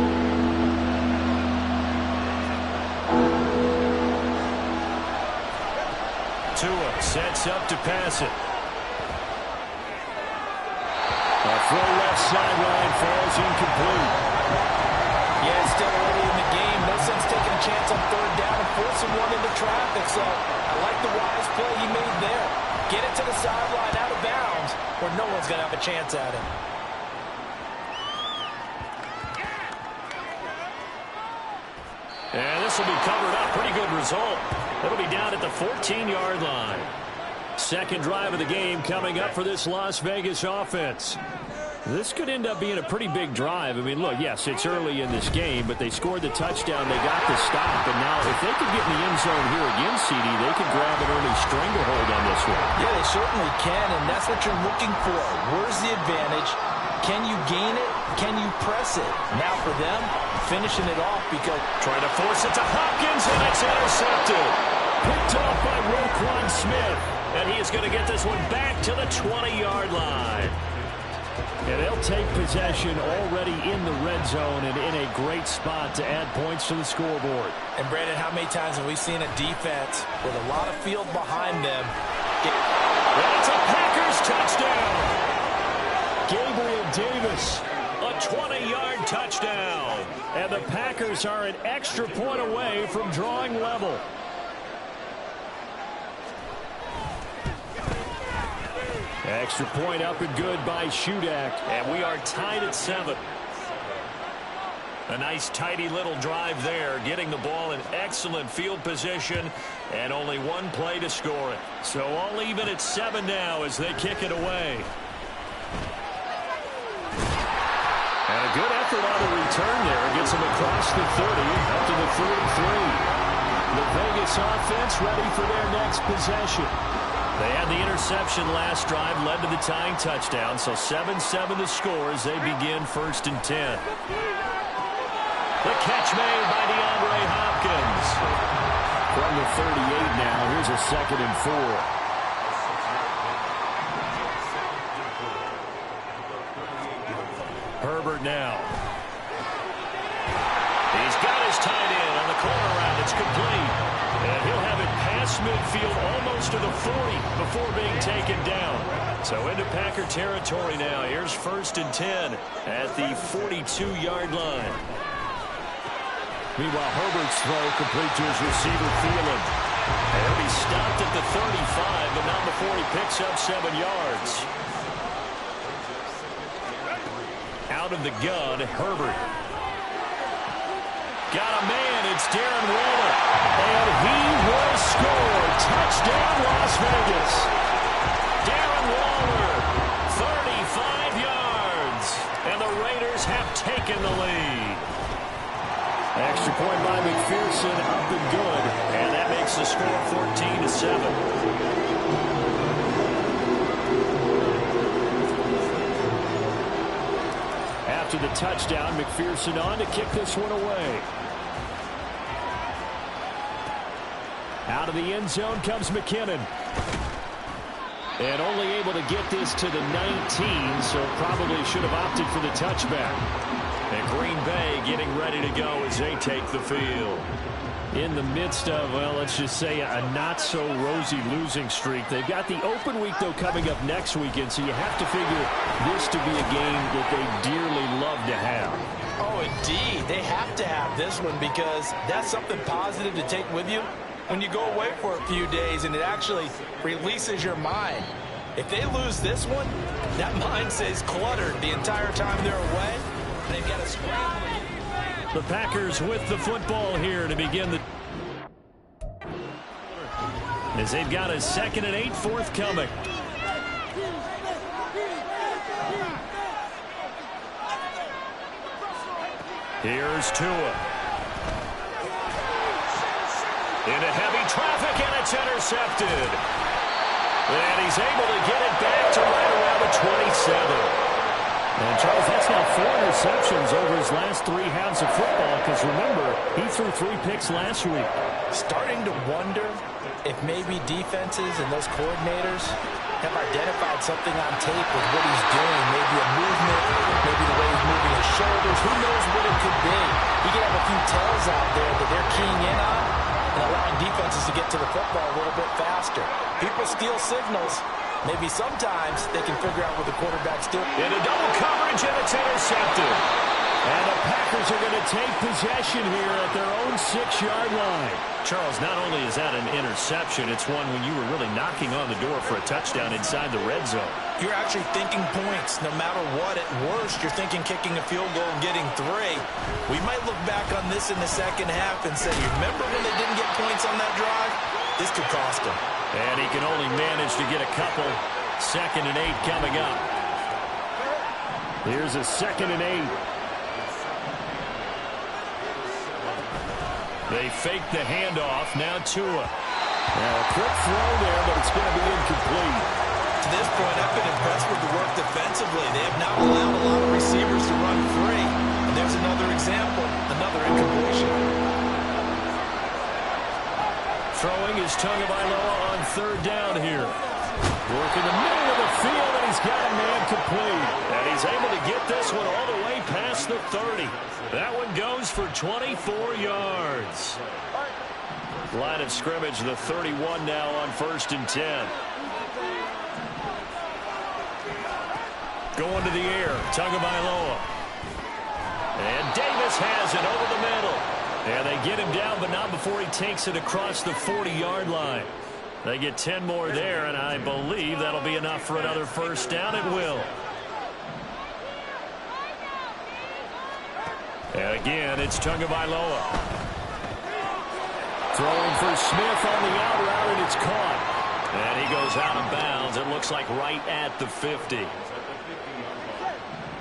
Tua sets up to pass it. A throw left sideline falls incomplete. Yeah, it's still early in the game. No sense taking a chance on 3rd down and forcing one into traffic. So I like the wise play he made there. Get it to the sideline out of bounds where no one's going to have a chance at him. And this will be covered up. Pretty good result. It'll be down at the 14-yard line. Second drive of the game coming up for this Las Vegas offense. This could end up being a pretty big drive. I mean, look, yes, it's early in this game, but they scored the touchdown. They got the stop. And now if they could get in the end zone here again, CD, they could grab an early stranglehold on this one. Yeah, they certainly can, and that's what you're looking for. Where's the advantage? Can you gain it? Can you press it? Now for them, finishing it off because... Trying to force it to Hopkins, and it's intercepted. Picked off by Roquan Smith. And he is going to get this one back to the 20-yard line. And they'll take possession already in the red zone and in a great spot to add points to the scoreboard. And, Brandon, how many times have we seen a defense with a lot of field behind them? And it's a Packers touchdown. Gabriel Davis, a 20-yard touchdown. And the Packers are an extra point away from drawing level. Extra point up and good by Shudak. And we are tied at 7. A nice tidy little drive there, getting the ball in excellent field position, and only one play to score it. So all even at 7 now as they kick it away. And a good effort on the return there. Gets him across the 30, up to the 33. The Vegas offense ready for their next possession. They had the interception last drive, led to the tying touchdown, so 7-7 the score as they begin 1st and 10. The catch made by DeAndre Hopkins. From the 38 now, here's a 2nd and 4. Herbert now. He's got his tight end on the corner route. It's complete. And he'll have it past midfield almost to the 40 before being taken down. So into Packer territory now. Here's 1st and 10 at the 42-yard line. Meanwhile, Herbert's throw complete to his receiver, Thielen. And he'll be stopped at the 35, but not before he picks up 7 yards. Out of the gun, Herbert. Got a man, it's Darren Waller. And he will score. Touchdown, Las Vegas. Darren Waller, 35 yards. And the Raiders have taken the lead. Extra point by McPherson, up and good. And that makes the score 14-7. After the touchdown, McPherson on to kick this one away. Out of the end zone comes McKinnon. And only able to get this to the 19, so probably should have opted for the touchback. And Green Bay getting ready to go as they take the field. In the midst of, well, let's just say a not-so-rosy losing streak. They've got the open week, though, coming up next weekend, so you have to figure this to be a game that they dearly love to have. Oh, indeed. They have to have this one because that's something positive to take with you when you go away for a few days, and it actually releases your mind. If they lose this one, that mind stays cluttered the entire time they're away. They've got to scramble. The Packers with the football here to begin the... As they've got a 2nd and 8 forthcoming. Here's Tua. Into heavy traffic, and it's intercepted. And he's able to get it back to right around the 27. And, Charles, that's now 4 interceptions over his last 3 halves of football, because, remember, he threw 3 picks last week. Starting to wonder if maybe defenses and those coordinators have identified something on tape with what he's doing. Maybe a movement, maybe the way he's moving his shoulders. Who knows what it could be? He could have a few tells out there that they're keying in on and allowing defenses to get to the football a little bit faster. People steal signals. Maybe sometimes they can figure out what the quarterback's doing. Into double coverage, and it's intercepted. And the Packers are going to take possession here at their own 6-yard line. Charles, not only is that an interception, it's one when you were really knocking on the door for a touchdown inside the red zone. You're actually thinking points. No matter what, at worst, you're thinking kicking a field goal and getting 3. We might look back on this in the second half and say, remember when they didn't get points on that drive? This could cost them. And he can only manage to get a couple. 2nd and 8 coming up. Here's a 2nd and 8. They fake the handoff. Now Tua. Now a quick throw there, but it's going to be incomplete. To this point, I've been impressed with the work defensively. They have not allowed a lot of receivers to run free. And there's another example, another incompletion. Throwing is Tagovailoa on 3rd down here. Work in the middle of the field, and he's got a man complete. And he's able to get this one all the way past the 30. That one goes for 24 yards. Line of scrimmage, the 31 now on 1st and 10. Going to the air, Tagovailoa. And Davis has it over the middle. And they get him down, but not before he takes it across the 40-yard line. They get 10 more there, and I believe that'll be enough for another 1st down. It will. And again, it's Tagovailoa. Throwing for Smith on the out route, and it's caught. And he goes out of bounds. It looks like right at the 50.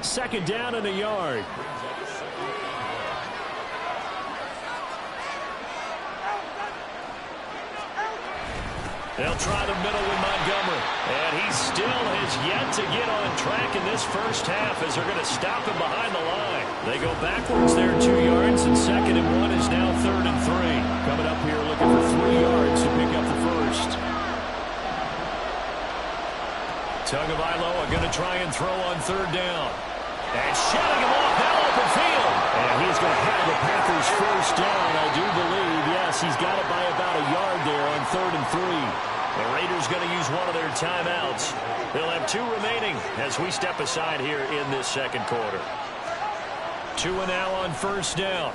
2nd down and a yard. They'll try the middle with Montgomery. And he still has yet to get on track in this first half as they're going to stop him behind the line. They go backwards there 2 yards, and 2nd and 1 is now 3rd and 3. Coming up here looking for 3 yards to pick up the first. Tagovailoa going to try and throw on 3rd down. And shutting him off that open field. And he's going to have the Packers 1st down, I do believe. Yes, he's got it by about a yard there on 3rd and 3. The Raiders going to use one of their timeouts. They'll have 2 remaining as we step aside here in this 2nd quarter. Tua now on 1st down.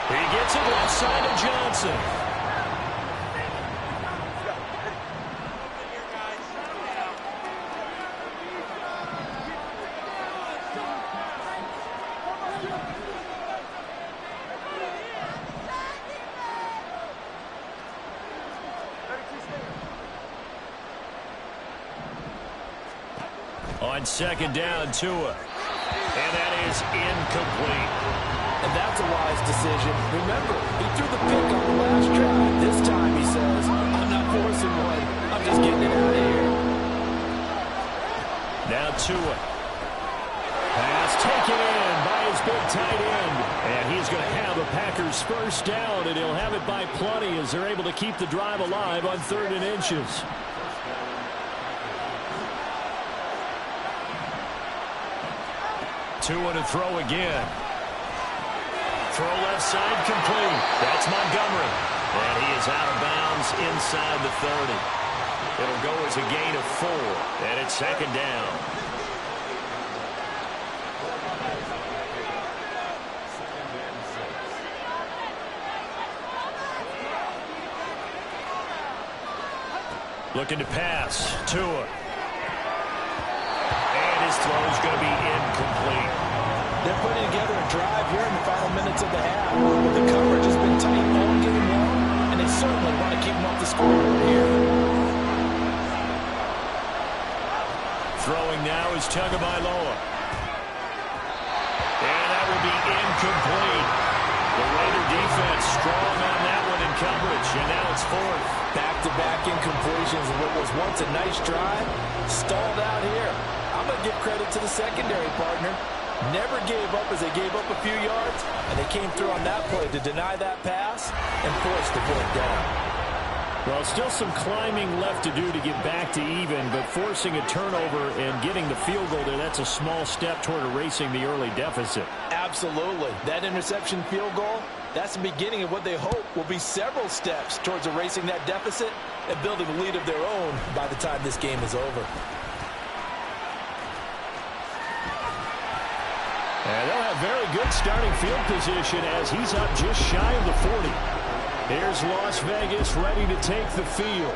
He gets it left side of Johnson. On 2nd down, Tua. And that is incomplete. And that's a wise decision. Remember, he threw the pick on the last drive. This time he says, I'm not forcing one. I'm just getting it out of here. Now Tua. Pass taken in by his big tight end. And he's going to have the Packers 1st down, and he'll have it by plenty as they're able to keep the drive alive on 3rd and inches. Tua to throw again. Throw left side complete. That's Montgomery. And he is out of bounds inside the 30. It'll go as a gain of 4. And it's 2nd down. Looking to pass. Tua. His throw is going to be incomplete. They're putting together a drive here in the final minutes of the half. The coverage has been tight all game long, and they certainly want to keep them off the scoreboard here. Throwing now is Tagovailoa. And that will be incomplete. The Raider defense strong on that one in coverage, and now it's 4th. Back-to-back incompletions of what was once a nice drive, stalled out here. I'm going to give credit to the secondary partner. Never gave up as they gave up a few yards, and they came through on that play to deny that pass and force the fourth down. Well, still some climbing left to do to get back to even, but forcing a turnover and getting the field goal there, that's a small step toward erasing the early deficit. Absolutely. That interception field goal, that's the beginning of what they hope will be several steps towards erasing that deficit and building a lead of their own by the time this game is over. And they'll have very good starting field position as he's up just shy of the 40. Here's Las Vegas ready to take the field.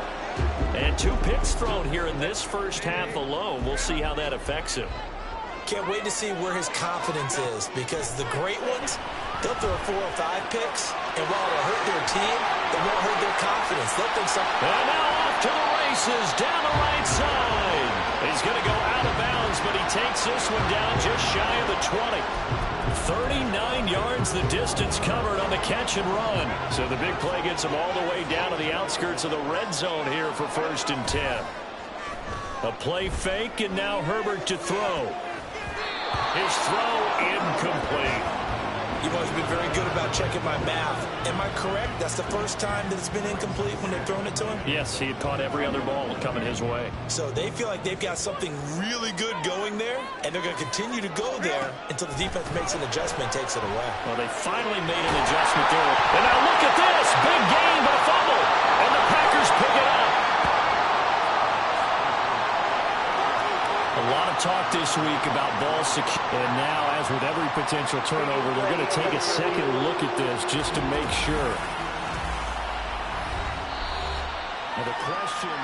And 2 picks thrown here in this first half alone. We'll see how that affects him. Can't wait to see where his confidence is, because the great ones, they'll throw 4 or 5 picks, and while it'll hurt their team, it won't hurt their confidence. They'll think something. And now off to the races down the right side. He's going to go out of bounds, but he takes this one down just shy of the 20. 39 yards the distance covered on the catch and run. So the big play gets him all the way down to the outskirts of the red zone here for 1st and 10. A play fake, and now Herbert to throw. His throw incomplete. You've always been very good about checking my math. Am I correct? That's the first time that it's been incomplete when they've thrown it to him? Yes, he had caught every other ball coming his way. So they feel like they've got something really good going there, and they're going to continue to go there until the defense makes an adjustment and takes it away. Well, they finally made an adjustment there. And now look at this. Big gain, but a fumble. And the Packers pick it up. A lot of talk this week about ball security. And now, as with every potential turnover, they're going to take a second look at this just to make sure. Now the question.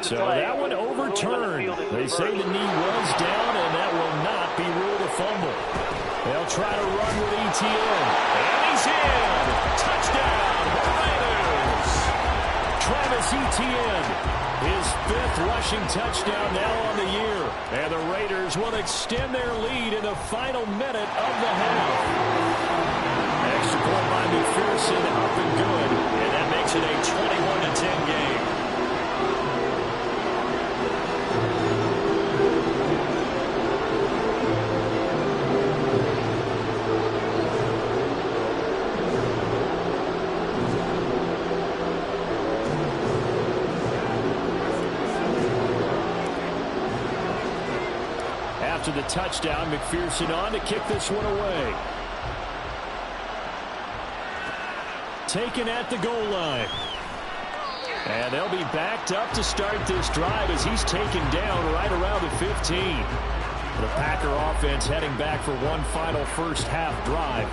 So that one overturned. They say the knee was down, and that will not be ruled a fumble. They'll try to run with Etienne. And he's in. Touchdown, Raiders. Travis Etienne, his 5th rushing touchdown now on the year. And the Raiders will extend their lead in the final minute of the half. Extra point by McPherson, up and good. And that makes it a 21-10 game. After the touchdown, McPherson on to kick this one away. Taken at the goal line. And they'll be backed up to start this drive as he's taken down right around the 15. The Packer offense heading back for one final first half drive.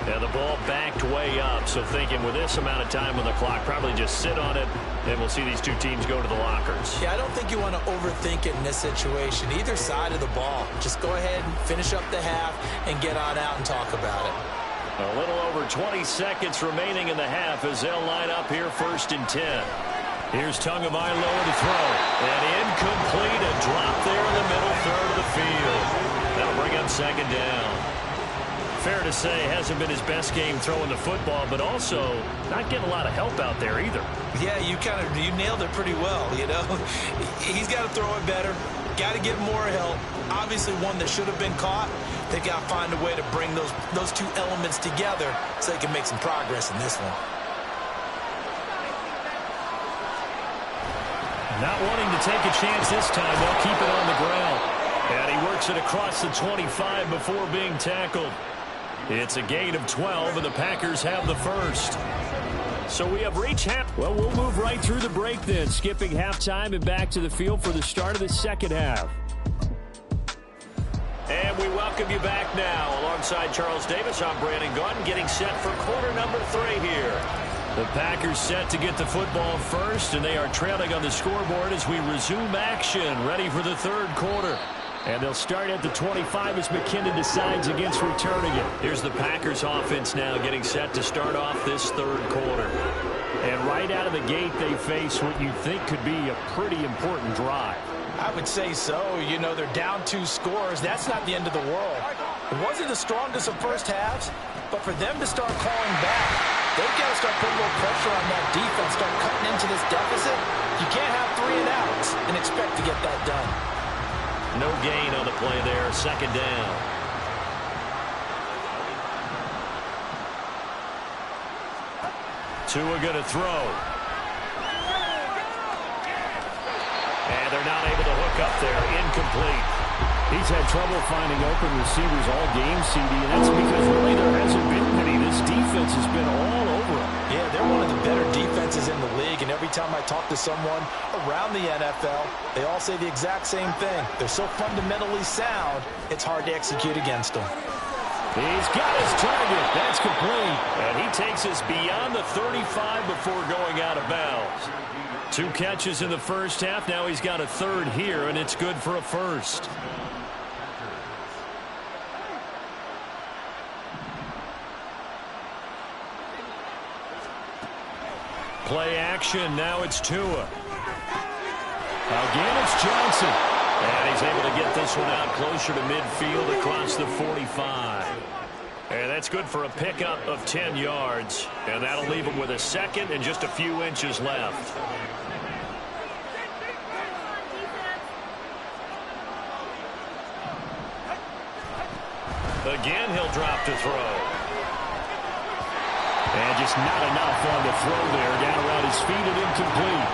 And the ball backed way up, so thinking with this amount of time on the clock, probably just sit on it, and we'll see these two teams go to the lockers. Yeah, I don't think you want to overthink it in this situation. Either side of the ball. Just go ahead, finish up the half, and get on out and talk about it. A little over 20 seconds remaining in the half as they'll line up here 1st and 10. Here's Tagovailoa to throw. And incomplete, a drop there in the middle third of the field. That'll bring up 2nd down. Fair to say, hasn't been his best game throwing the football, but also not getting a lot of help out there either. Yeah, you nailed it pretty well, you know. He's got to throw it better. Got to get more help. Obviously one that should have been caught. They've got to find a way to bring those two elements together so they can make some progress in this one. Not wanting to take a chance this time, they'll keep it on the ground. And he works it across the 25 before being tackled. It's a gain of 12, and the Packers have the first. So we have reached half. Well, we'll move right through the break then, skipping halftime and back to the field for the start of the second half. And we welcome you back now. Alongside Charles Davis, I'm Brandon Gaudin, getting set for quarter number 3 here. The Packers set to get the football first, and they are trailing on the scoreboard as we resume action, ready for the third quarter. And they'll start at the 25 as McKinnon decides against returning it. Here's the Packers offense now getting set to start off this third quarter. And right out of the gate, they face what you think could be a pretty important drive. I would say so. You know, they're down 2 scores. That's not the end of the world. It wasn't the strongest of first halves, but for them to start calling back, they've got to start putting a little pressure on that defense, start cutting into this deficit. You can't have 3 and outs and expect to get that done. No gain on the play there, 2nd down. Tua going to throw. And they're not able to hook up there. Incomplete. He's had trouble finding open receivers all game, CD, and that's because really there hasn't been many. This defense has been all over him. Yeah, they're one of the better defenses in the league, and every anytime I talk to someone around the NFL, they all say the exact same thing. They're so fundamentally sound, it's hard to execute against them. He's got his target. That's complete. And he takes us beyond the 35 before going out of bounds. 2 catches in the first half. Now he's got a third here, and it's good for a first. Play action. Now it's Tua. Again, it's Johnson. And he's able to get this one out closer to midfield across the 45. And that's good for a pickup of 10 yards. And that'll leave him with a second and just a few inches left. Again, he'll drop to throw. And just not enough on the throw there. Down around his feet and incomplete.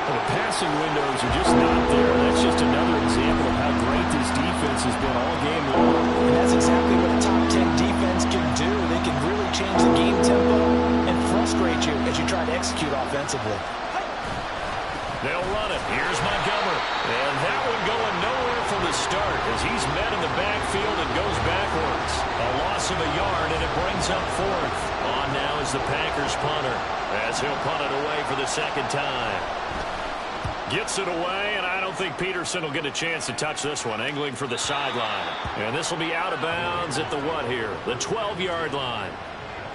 The passing windows are just not there. That's just another example of how great this defense has been all game long. And that's exactly what a top 10 defense can do. They can really change the game tempo and frustrate you as you try to execute offensively. They'll run it. Here's Montgomery. And that one going nowhere from the start as he's met in the backfield and goes backwards. A loss of a yard, and it brings up fourth. On now is the Packers punter as he'll punt it away for the second time. Gets it away, and I don't think Peterson will get a chance to touch this one, angling for the sideline. And this will be out of bounds at the what here? The 12-yard line.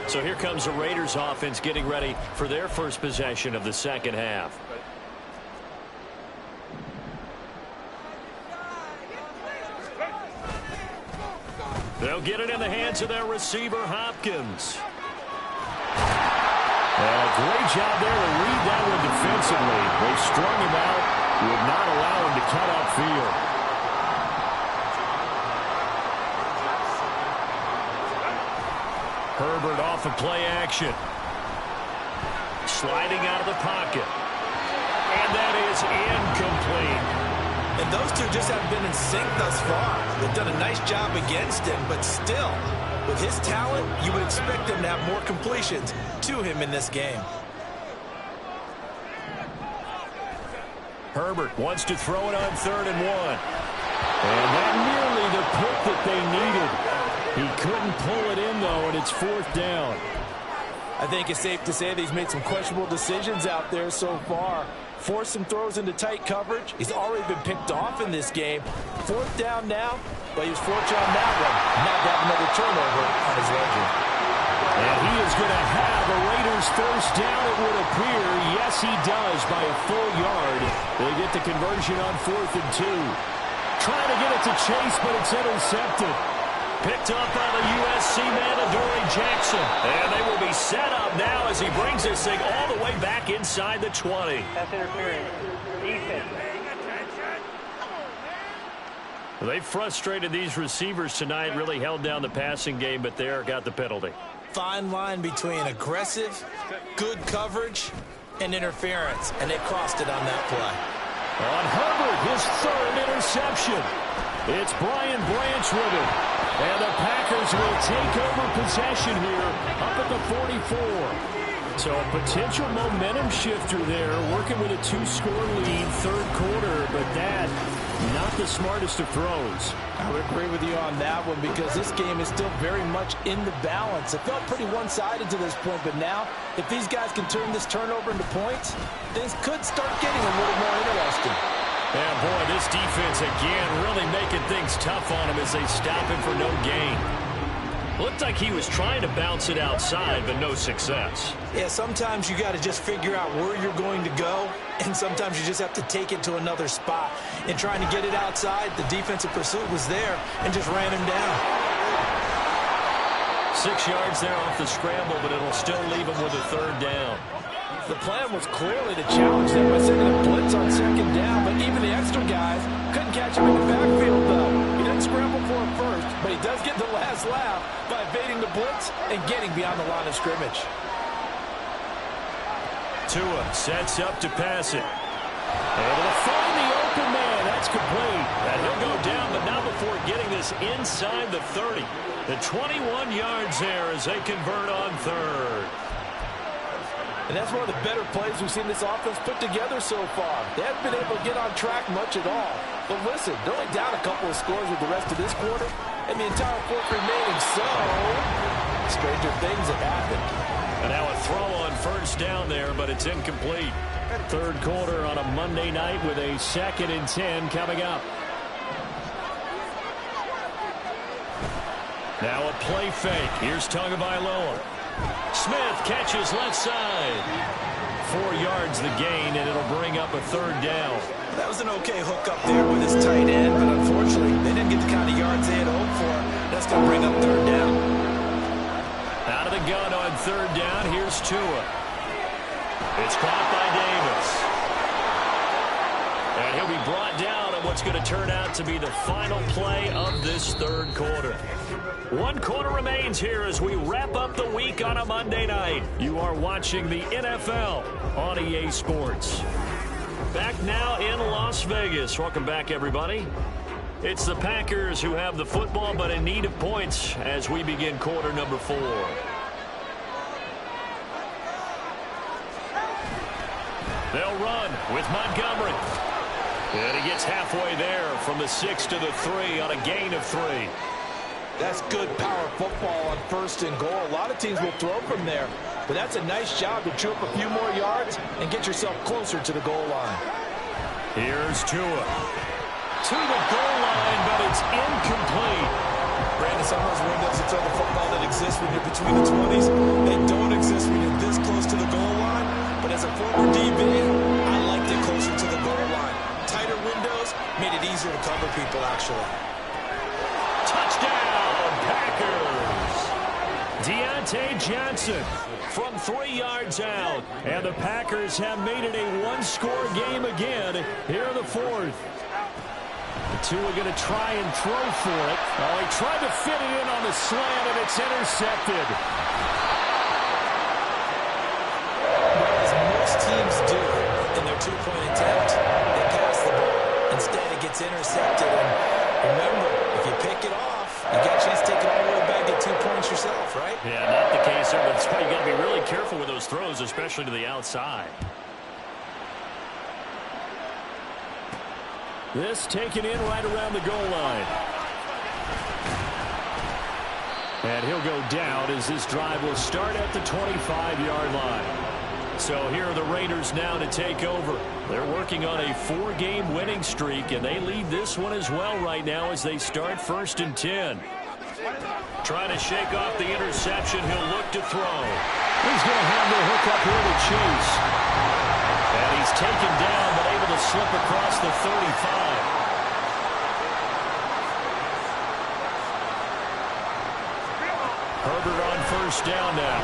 So here comes the Raiders offense getting ready for their first possession of the second half. They'll get it in the hands of their receiver, Hopkins. And a great job there to read that one defensively. They strung him out, would not allow him to cut upfield. Herbert off of play action. Sliding out of the pocket. And that is incomplete. And those two just haven't been in sync thus far. They've done a nice job against him, but still, with his talent, you would expect him to have more completions to him in this game. Herbert wants to throw it on 3rd and 1. And that nearly the pick that they needed. He couldn't pull it in, though, and it's 4th down. I think it's safe to say that he's made some questionable decisions out there so far. Forced some throws into tight coverage. He's already been picked off in this game. 4th down now, but he was fortunate on that one. Not to have another turnover on his ledger. And he is going to have a Raiders first down, it would appear. Yes, he does, by a full yard. They get the conversion on 4th and 2. Trying to get it to Chase, but it's intercepted. Picked up by the USC man, Adoree Jackson. And they will be set up now as he brings this thing all the way back inside the 20. That's interference. Defense. They frustrated these receivers tonight, really held down the passing game, but there got the penalty. Fine line between aggressive, good coverage, and interference, and they crossed it on that play. On Herbert, his 3rd interception. It's Brian Branch with it. And the Packers will take over possession here up at the 44. So a potential momentum shifter there, working with a 2-score lead, 3rd quarter, but that, not the smartest of throws. I would agree with you on that one because this game is still very much in the balance. It felt pretty one-sided to this point, but now, if these guys can turn this turnover into points, things could start getting a little more interesting. Yeah, boy, this defense again really making things tough on him as they stop him for no gain. Looked like he was trying to bounce it outside, but no success. Yeah, sometimes you got to just figure out where you're going to go, and sometimes you just have to take it to another spot. And trying to get it outside, the defensive pursuit was there and just ran him down. 6 yards there off the scramble, but it'll still leave him with a 3rd down. The plan was clearly to challenge them by sending a blitz on 2nd down, but even the extra guys couldn't catch him in the backfield, though. He didn't scramble for it first, but he does get the last laugh by evading the blitz and getting beyond the line of scrimmage. Tua sets up to pass it. Able to find the open man. That's complete. And he'll go down, but not before getting this inside the 30. The 21 yards there as they convert on 3rd. And that's one of the better plays we've seen this offense put together so far. They haven't been able to get on track much at all. But listen, they're only down a couple of scores with the rest of this quarter, and the entire fourth remaining. So, stranger things have happened. And now a throw on first down there, but it's incomplete. Third quarter on a Monday night with a 2nd and 10 coming up. Now a play fake. Here's Tagovailoa. Smith catches left side. 4 yards the gain, and it'll bring up a third down. That was an okay hook up there with his tight end, but unfortunately, they didn't get the kind of yards they had hoped for. That's going to bring up third down. Out of the gun on third down, here's Tua. It's caught by Davis. And he'll be brought down on what's going to turn out to be the final play of this third quarter. 1 quarter remains here as we wrap up the week on a Monday night. You are watching the NFL on EA Sports. Back now in Las Vegas. Welcome back, everybody. It's the Packers who have the football, but in need of points as we begin quarter number 4. They'll run with Montgomery. And he gets halfway there from the 6 to the 3 on a gain of 3. That's good power football on 1st and goal. A lot of teams will throw from there, but that's a nice job to chew up a few more yards and get yourself closer to the goal line. Here's Tua. To the goal line, but it's incomplete. Brandon, some of those windows to throw the football that exist when you're between the 20s, they don't exist when you're this close to the goal line. But as a former DB, I liked it closer to the goal line. Tighter windows made it easier to cover people, actually. Touchdown, Packers. Deontay Johnson from 3 yards out. And the Packers have made it a 1-score game again here in the 4th. The two are going to try and throw for it. Oh, he tried to fit it in on the slant, and it's intercepted. As most teams do in their 2-point attempt, they pass the ball. Instead, it gets intercepted. And remember, if you pick it off, you got a chance to take it all the way back, get 2 points yourself, right? Yeah, not the case there, but that's why you got to be really careful with those throws, especially to the outside. This taken in right around the goal line. And he'll go down as this drive will start at the 25-yard line. So here are the Raiders now to take over. They're working on a 4-game winning streak, and they lead this one as well right now as they start 1st and 10. Trying to shake off the interception. He'll look to throw. He's going to have the hook up here to Chase. And he's taken down, but able to slip across the 35. Herbert on 1st down now.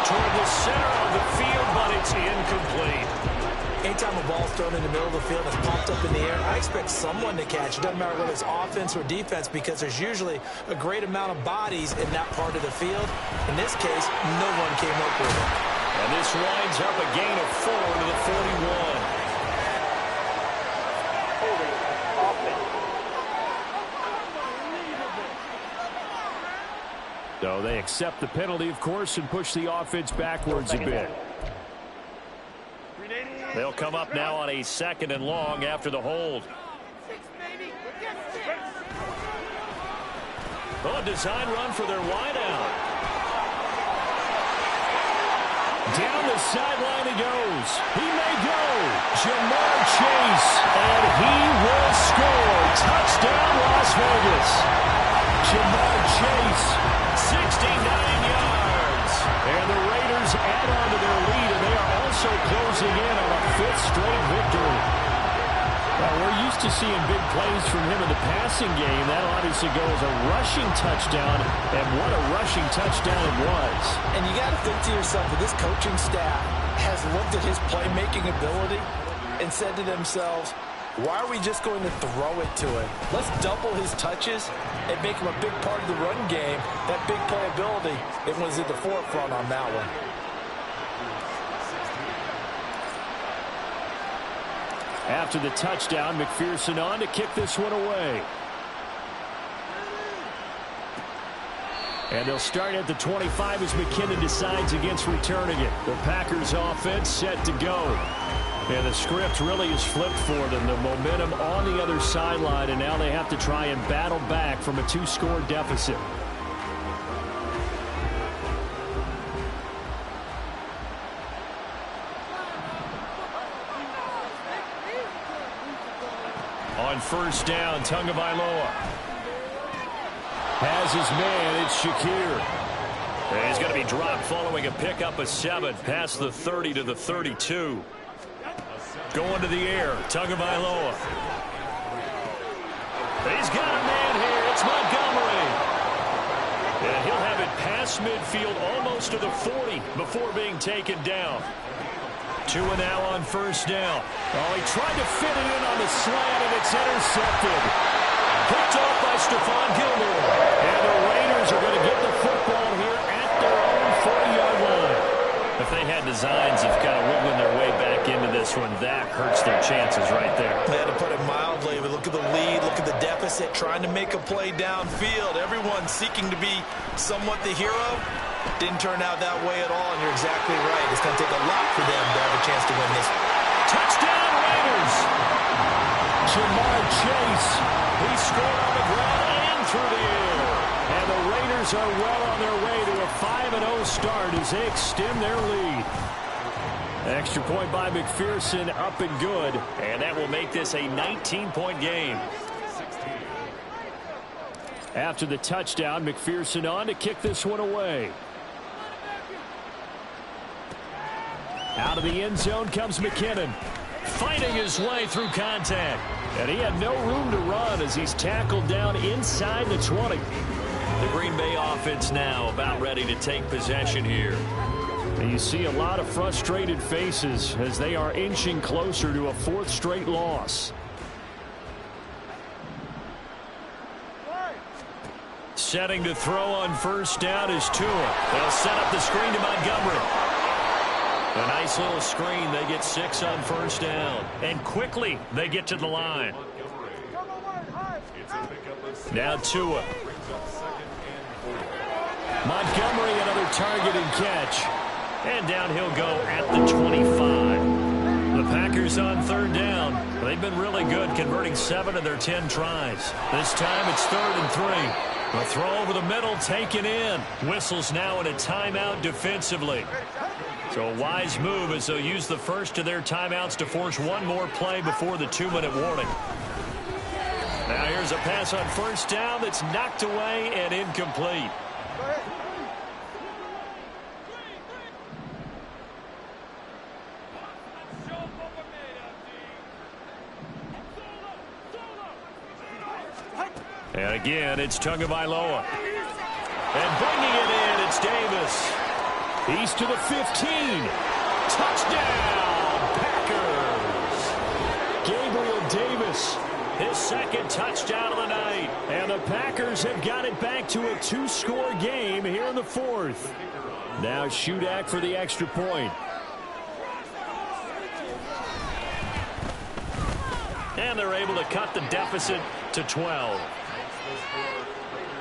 Toward the center of the field, but it's incomplete. Anytime a ball's thrown in the middle of the field and it's popped up in the air, I expect someone to catch. It doesn't matter whether it's offense or defense, because there's usually a great amount of bodies in that part of the field. In this case, no one came up with it. And this winds up a gain of 4 to the 41. So they accept the penalty, of course, and push the offense backwards a bit. They'll come up now on a 2nd and long after the hold. Oh, a design run for their wideout. Down the sideline he goes. He may go. Jamar Chase, and he will score. Touchdown, Las Vegas. Jamar Chase, 69 yards. And the Raiders add on to their lead, and they are also closing in on a 5th straight victory. Well, we're used to seeing big plays from him in the passing game. That'll obviously go as a rushing touchdown, and what a rushing touchdown it was. And you got to think to yourself that this coaching staff has looked at his playmaking ability and said to themselves, why are we just going to throw it to him? Let's double his touches and make him a big part of the run game. That big playability, it was at the forefront on that one. After the touchdown, McPherson on to kick this one away. And they'll start at the 25 as McKinnon decides against returning it. The Packers offense set to go. And the script really is flipped for them. The momentum on the other sideline, and now they have to try and battle back from a 2-score deficit. On first down, Tagovailoa has his man. It's Shakir. And he's going to be dropped following a pickup of 7 past the 30 to the 32. Going to the air, Tagovailoa. He's got a man here. It's Montgomery. And he'll have it past midfield almost to the 40 before being taken down. Tua now on first down. Oh, he tried to fit it in on the slant, and it's intercepted. Picked off by Stephon Gilmore. And the Raiders are going to get the football here at their own 40-yard line. If they had designs of kind of wiggling their way back into this one, that hurts their chances right there. They had to put it mildly, but look at the lead, look at the deficit, trying to make a play downfield. Everyone seeking to be somewhat the hero. Didn't turn out that way at all, and you're exactly right. It's going to take a lot for them to have a chance to win this. Touchdown, Raiders! Jamar Chase. He scored on the ground and through the air. And the Raiders are well on their way to a 5-0 start as they extend their lead. Extra point by McPherson, up and good. And that will make this a 19-point game. After the touchdown, McPherson on to kick this one away. Out of the end zone comes McKinnon, fighting his way through contact. And he had no room to run as he's tackled down inside the 20. The Green Bay offense now about ready to take possession here. And you see a lot of frustrated faces as they are inching closer to a 4th straight loss. Setting to throw on first down is Tua. They'll set up the screen to Montgomery. A nice little screen. They get 6 on first down. And quickly they get to the line. Now Tua. Montgomery, another target and catch. And down he'll go at the 25. The Packers on third down. They've been really good, converting 7 of their 10 tries. This time it's 3rd and 3. A throw over the middle, taken in. Whistles now in a timeout defensively. So a wise move as they'll use the first of their timeouts to force one more play before the 2-minute warning. Now here's a pass on first down that's knocked away and incomplete. And again, it's Tagovailoa. And bringing it in, it's Davis. He's to the 15. Touchdown, Packers. Gabriel Davis, his 2nd touchdown of the night. And the Packers have got it back to a 2-score game here in the 4th. Now Shudak for the extra point. And they're able to cut the deficit to 12.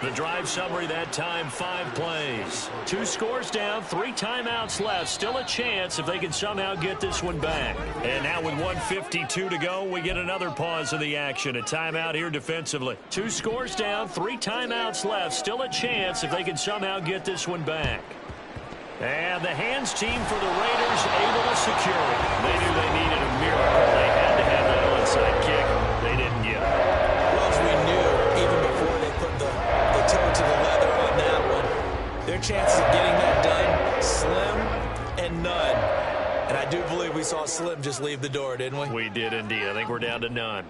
The drive summary that time, 5 plays. 2 scores down, 3 timeouts left. Still a chance if they can somehow get this one back. And now with 1:52 to go, we get another pause of the action. A timeout here defensively. 2 scores down, 3 timeouts left. Still a chance if they can somehow get this one back. And the hands team for the Raiders able to secure it. They knew they needed a miracle. They had to have that onside kick. They didn't get it. Well, as we knew, even before they put the toe to the leather on that one, their chances of getting that done, slim and none. And I do believe we saw Slim just leave the door, didn't we? We did indeed. I think we're down to none.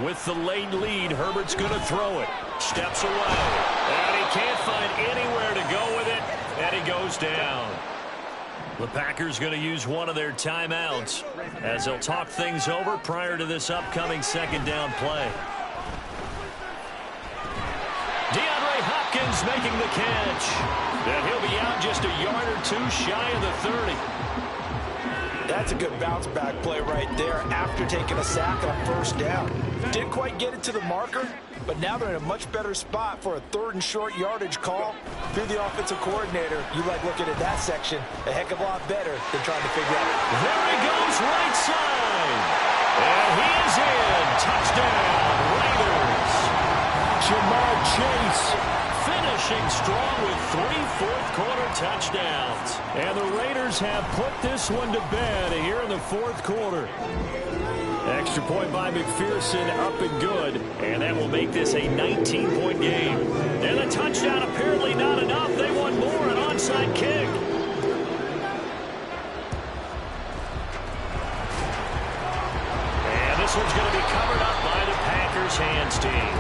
With the late lead, Herbert's going to throw it. Steps away. And he can't find anywhere to go with it. And he goes down. The Packers going to use one of their timeouts as they'll talk things over prior to this upcoming 2nd down play. DeAndre Hopkins making the catch. And he'll be out just a yard or 2 shy of the 30. That's a good bounce back play right there after taking a sack on first down. Didn't quite get it to the marker, but now they're in a much better spot for a 3rd and short yardage call. If you're the offensive coordinator, you like looking at that section a heck of a lot better than trying to figure out. There he goes, right side. And he is in. Touchdown, Raiders. Jamar Chase finishing strong with 3 fourth-quarter touchdowns. And the Raiders have put this one to bed here in the 4th quarter. Extra point by McPherson, up and good. And that will make this a 19-point game. And the touchdown apparently not enough. They want more, an onside kick. And this one's going to be covered up by the Packers hands team.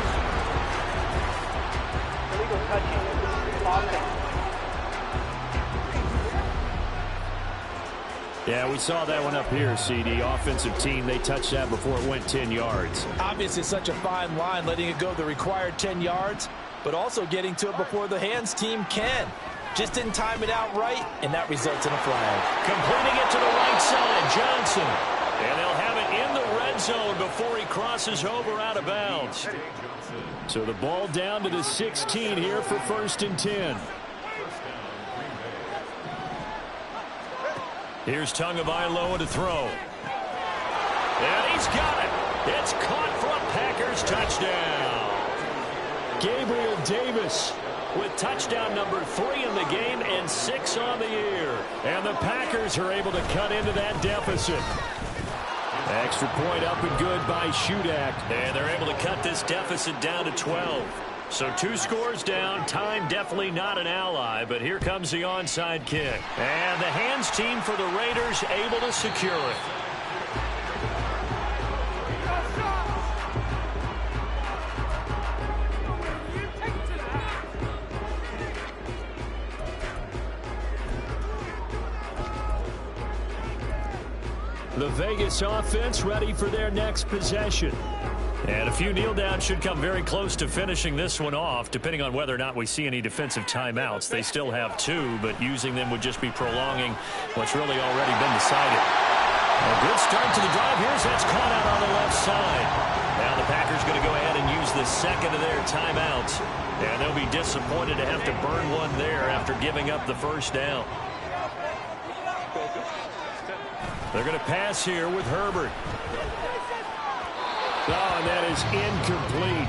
Illegal touching. Offense. Yeah, we saw that one up here, CD. Offensive team, they touched that before it went 10 yards. Obviously, such a fine line, letting it go the required 10 yards, but also getting to it before the hands team can. Just didn't time it out right, and that results in a flag. Completing it to the right side, Johnson. And they'll have it in the red zone before he crosses over out of bounds. So the ball down to the 16 here for 1st and 10. Here's Tagovailoa to throw. And he's got it. It's caught for a Packers touchdown. Gabriel Davis with touchdown number 3 in the game and 6 on the year. And the Packers are able to cut into that deficit. Extra point up and good by Shudak. And they're able to cut this deficit down to 12. So 2 scores down. Time definitely not an ally, but here comes the onside kick. And the hands team for the Raiders able to secure it. The Vegas offense ready for their next possession. And a few kneel downs should come very close to finishing this one off, depending on whether or not we see any defensive timeouts. They still have 2, but using them would just be prolonging what's really already been decided. A good start to the drive. Here's that's caught out on the left side. Now the Packers going to go ahead and use the second of their timeouts. And they'll be disappointed to have to burn one there after giving up the first down. They're going to pass here with Herbert. Oh, and that is incomplete.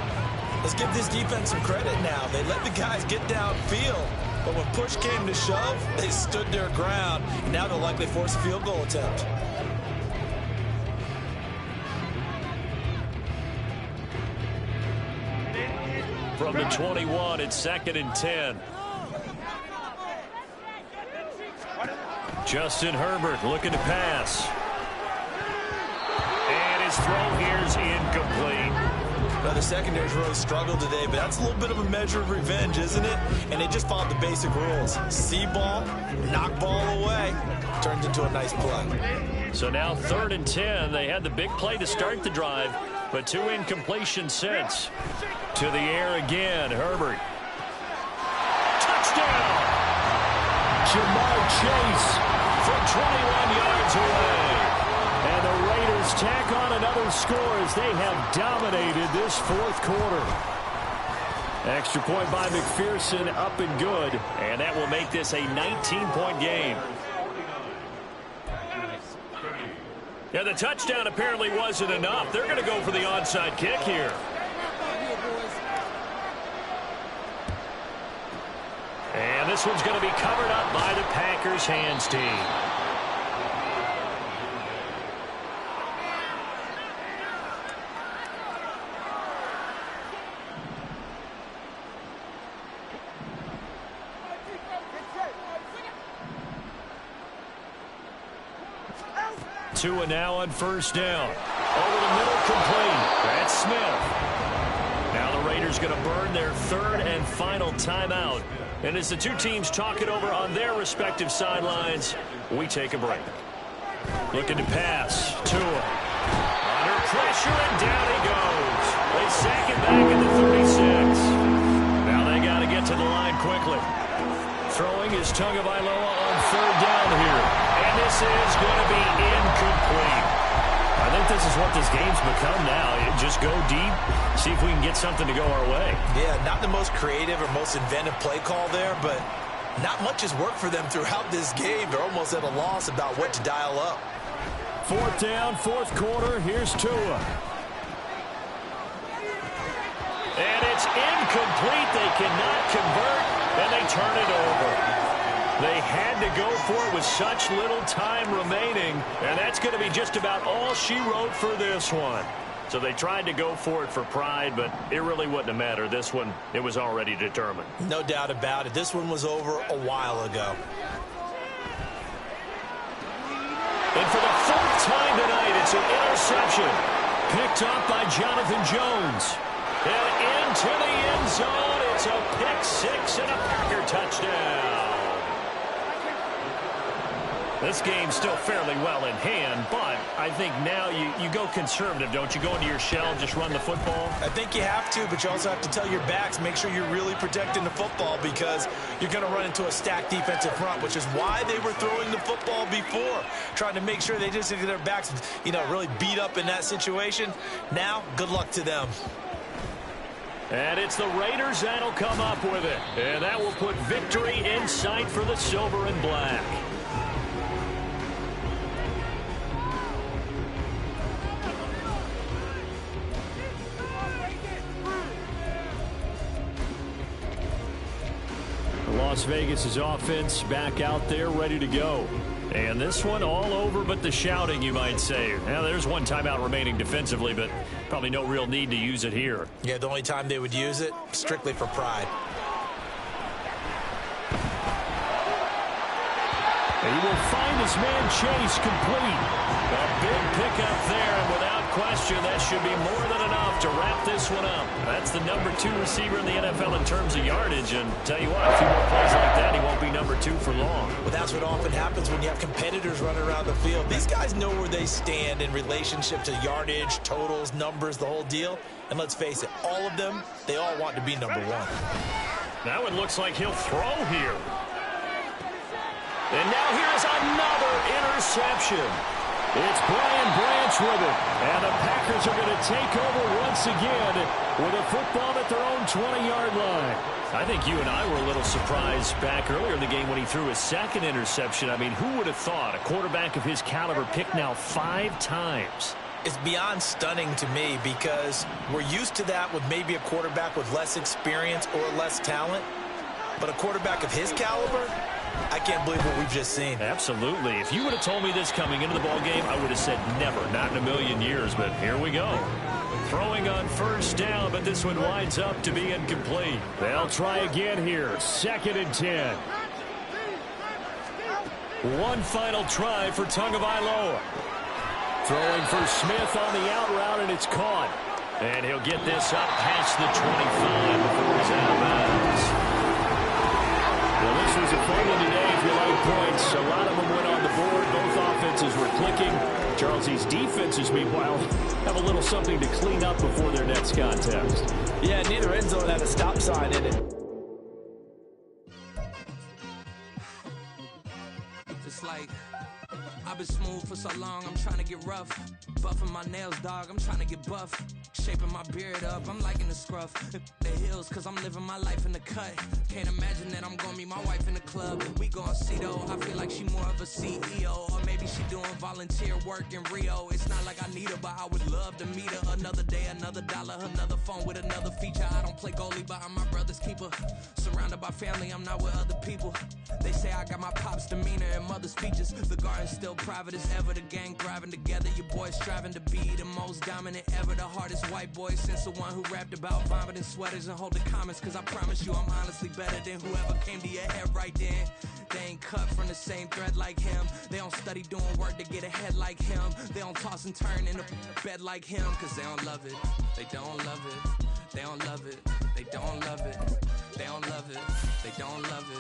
Let's give this defense some credit now. They let the guys get downfield, but when push came to shove, they stood their ground. Now they'll likely force a field goal attempt. From the 21, it's 2nd and 10. Justin Herbert looking to pass. And his throw here is incomplete. Now, the secondary's really struggled today, but that's a little bit of a measure of revenge, isn't it? And they just followed the basic rules. See ball, knock ball away. Turns into a nice play. So now 3rd and 10. They had the big play to start the drive, but 2 incompletions since. To the air again, Herbert. Touchdown! Jamar Chase from 21 yards away. And the Raiders tack on another score as they have dominated this 4th quarter. Extra point by McPherson, up and good. And that will make this a 19-point game. Yeah, the touchdown apparently wasn't enough. They're going to go for the onside kick here. And this one's going to be covered up by the Packers hands team. Tua now on 1st down. Over the middle, complete. That's Smith. Now the Raiders going to burn their 3rd and final timeout. And as the 2 teams talk it over on their respective sidelines, we take a break. Looking to pass. Tua. Under pressure, and down he goes. They sack it back at the 36. Now they got to get to the line quickly. Throwing is Tagovailoa on 3rd down here. And this is going to be incomplete. A I think this is what this game's become now. Just go deep, see if we can get something to go our way. Yeah, not the most creative or most inventive play call there, but not much has worked for them throughout this game. They're almost at a loss about what to dial up. 4th down, 4th quarter. Here's Tua. And it's incomplete. They cannot convert, and they turn it over. They had to go for it with such little time remaining, and that's going to be just about all she wrote for this one. So they tried to go for it for pride, but it really wouldn't have mattered. This one, it was already determined. No doubt about it. This one was over a while ago. And for the 4th time tonight, it's an interception. Picked up by Jonathan Jones. And into the end zone, it's a pick 6 and a Packer touchdown. This game's still fairly well in hand, but I think now you go conservative, don't you? Go into your shell and just run the football? I think you have to, but you also have to tell your backs, make sure you're really protecting the football because you're going to run into a stacked defensive front, which is why they were throwing the football before, trying to make sure they just get their backs, really beat up in that situation. Now, good luck to them. And it's the Raiders that'll come up with it. And that will put victory in sight for the silver and black. Las Vegas' offense back out there ready to go. And this one all over but the shouting, you might say. Now, there's one timeout remaining defensively, but probably no real need to use it here. Yeah, the only time they would use it, strictly for pride. And he will find his man Chase complete. A big pickup there, and without question, that should be more than enough to wrap this one up. That's the number 2 receiver in the NFL in terms of yardage, and tell you what, a few more plays like that, he won't be number 2 for long. Well, that's what often happens when you have competitors running around the field. These guys know where they stand in relationship to yardage, totals, numbers, the whole deal. And let's face it, all of them, they all want to be number 1. Now it looks like he'll throw here. And now here's another interception. It's Brian Branch with it. And the Packers are going to take over once again with a football at their own 20-yard line. I think you and I were a little surprised back earlier in the game when he threw his 2nd interception. I mean, who would have thought a quarterback of his caliber picked now 5 times? It's beyond stunning to me because we're used to that with maybe a quarterback with less experience or less talent. But a quarterback of his caliber, I can't believe what we've just seen. Absolutely. If you would have told me this coming into the ballgame, I would have said never, not in a million years, but here we go. Throwing on 1st down, but this one winds up to be incomplete. They'll try again here, 2nd and 10. One final try for Tagovailoa. Throwing for Smith on the out route, and it's caught. And he'll get this up past the 25 before he's out of bounds. Well, this was a fun one today if you like points. A lot of them went on the board. Both offenses were clicking. Charles, these defenses, meanwhile, have a little something to clean up before their next contest. Yeah, neither end zone had a stop sign in it. It's like I've been smooth for so long, I'm trying to get rough. Buffing my nails, dog, I'm trying to get buff. Shaping my beard up, I'm liking the scruff. The hills, cause I'm living my life in the cut. Can't imagine that I'm gonna meet my wife in the club. We gon' see though, I feel like she more of a CEO. Or maybe she doing volunteer work in Rio. It's not like I need her, but I would love to meet her. Another day, another dollar, another phone with another feature. I don't play goalie, but I'm my brother's keeper. Surrounded by family, I'm not with other people. They say I got my pop's demeanor and mother's features. The garden's still private as ever, the gang thriving together. Your boys striving to be the most dominant ever. The hardest white boy since the one who rapped about vomiting sweaters and hold the comments. Cause I promise you I'm honestly better than whoever came to your head right then. They ain't cut from the same thread like him. They don't study doing work to get ahead like him. They don't toss and turn in the bed like him. Cause they don't love it, they don't love it. They don't love it, they don't love it. They don't love it, they don't love it.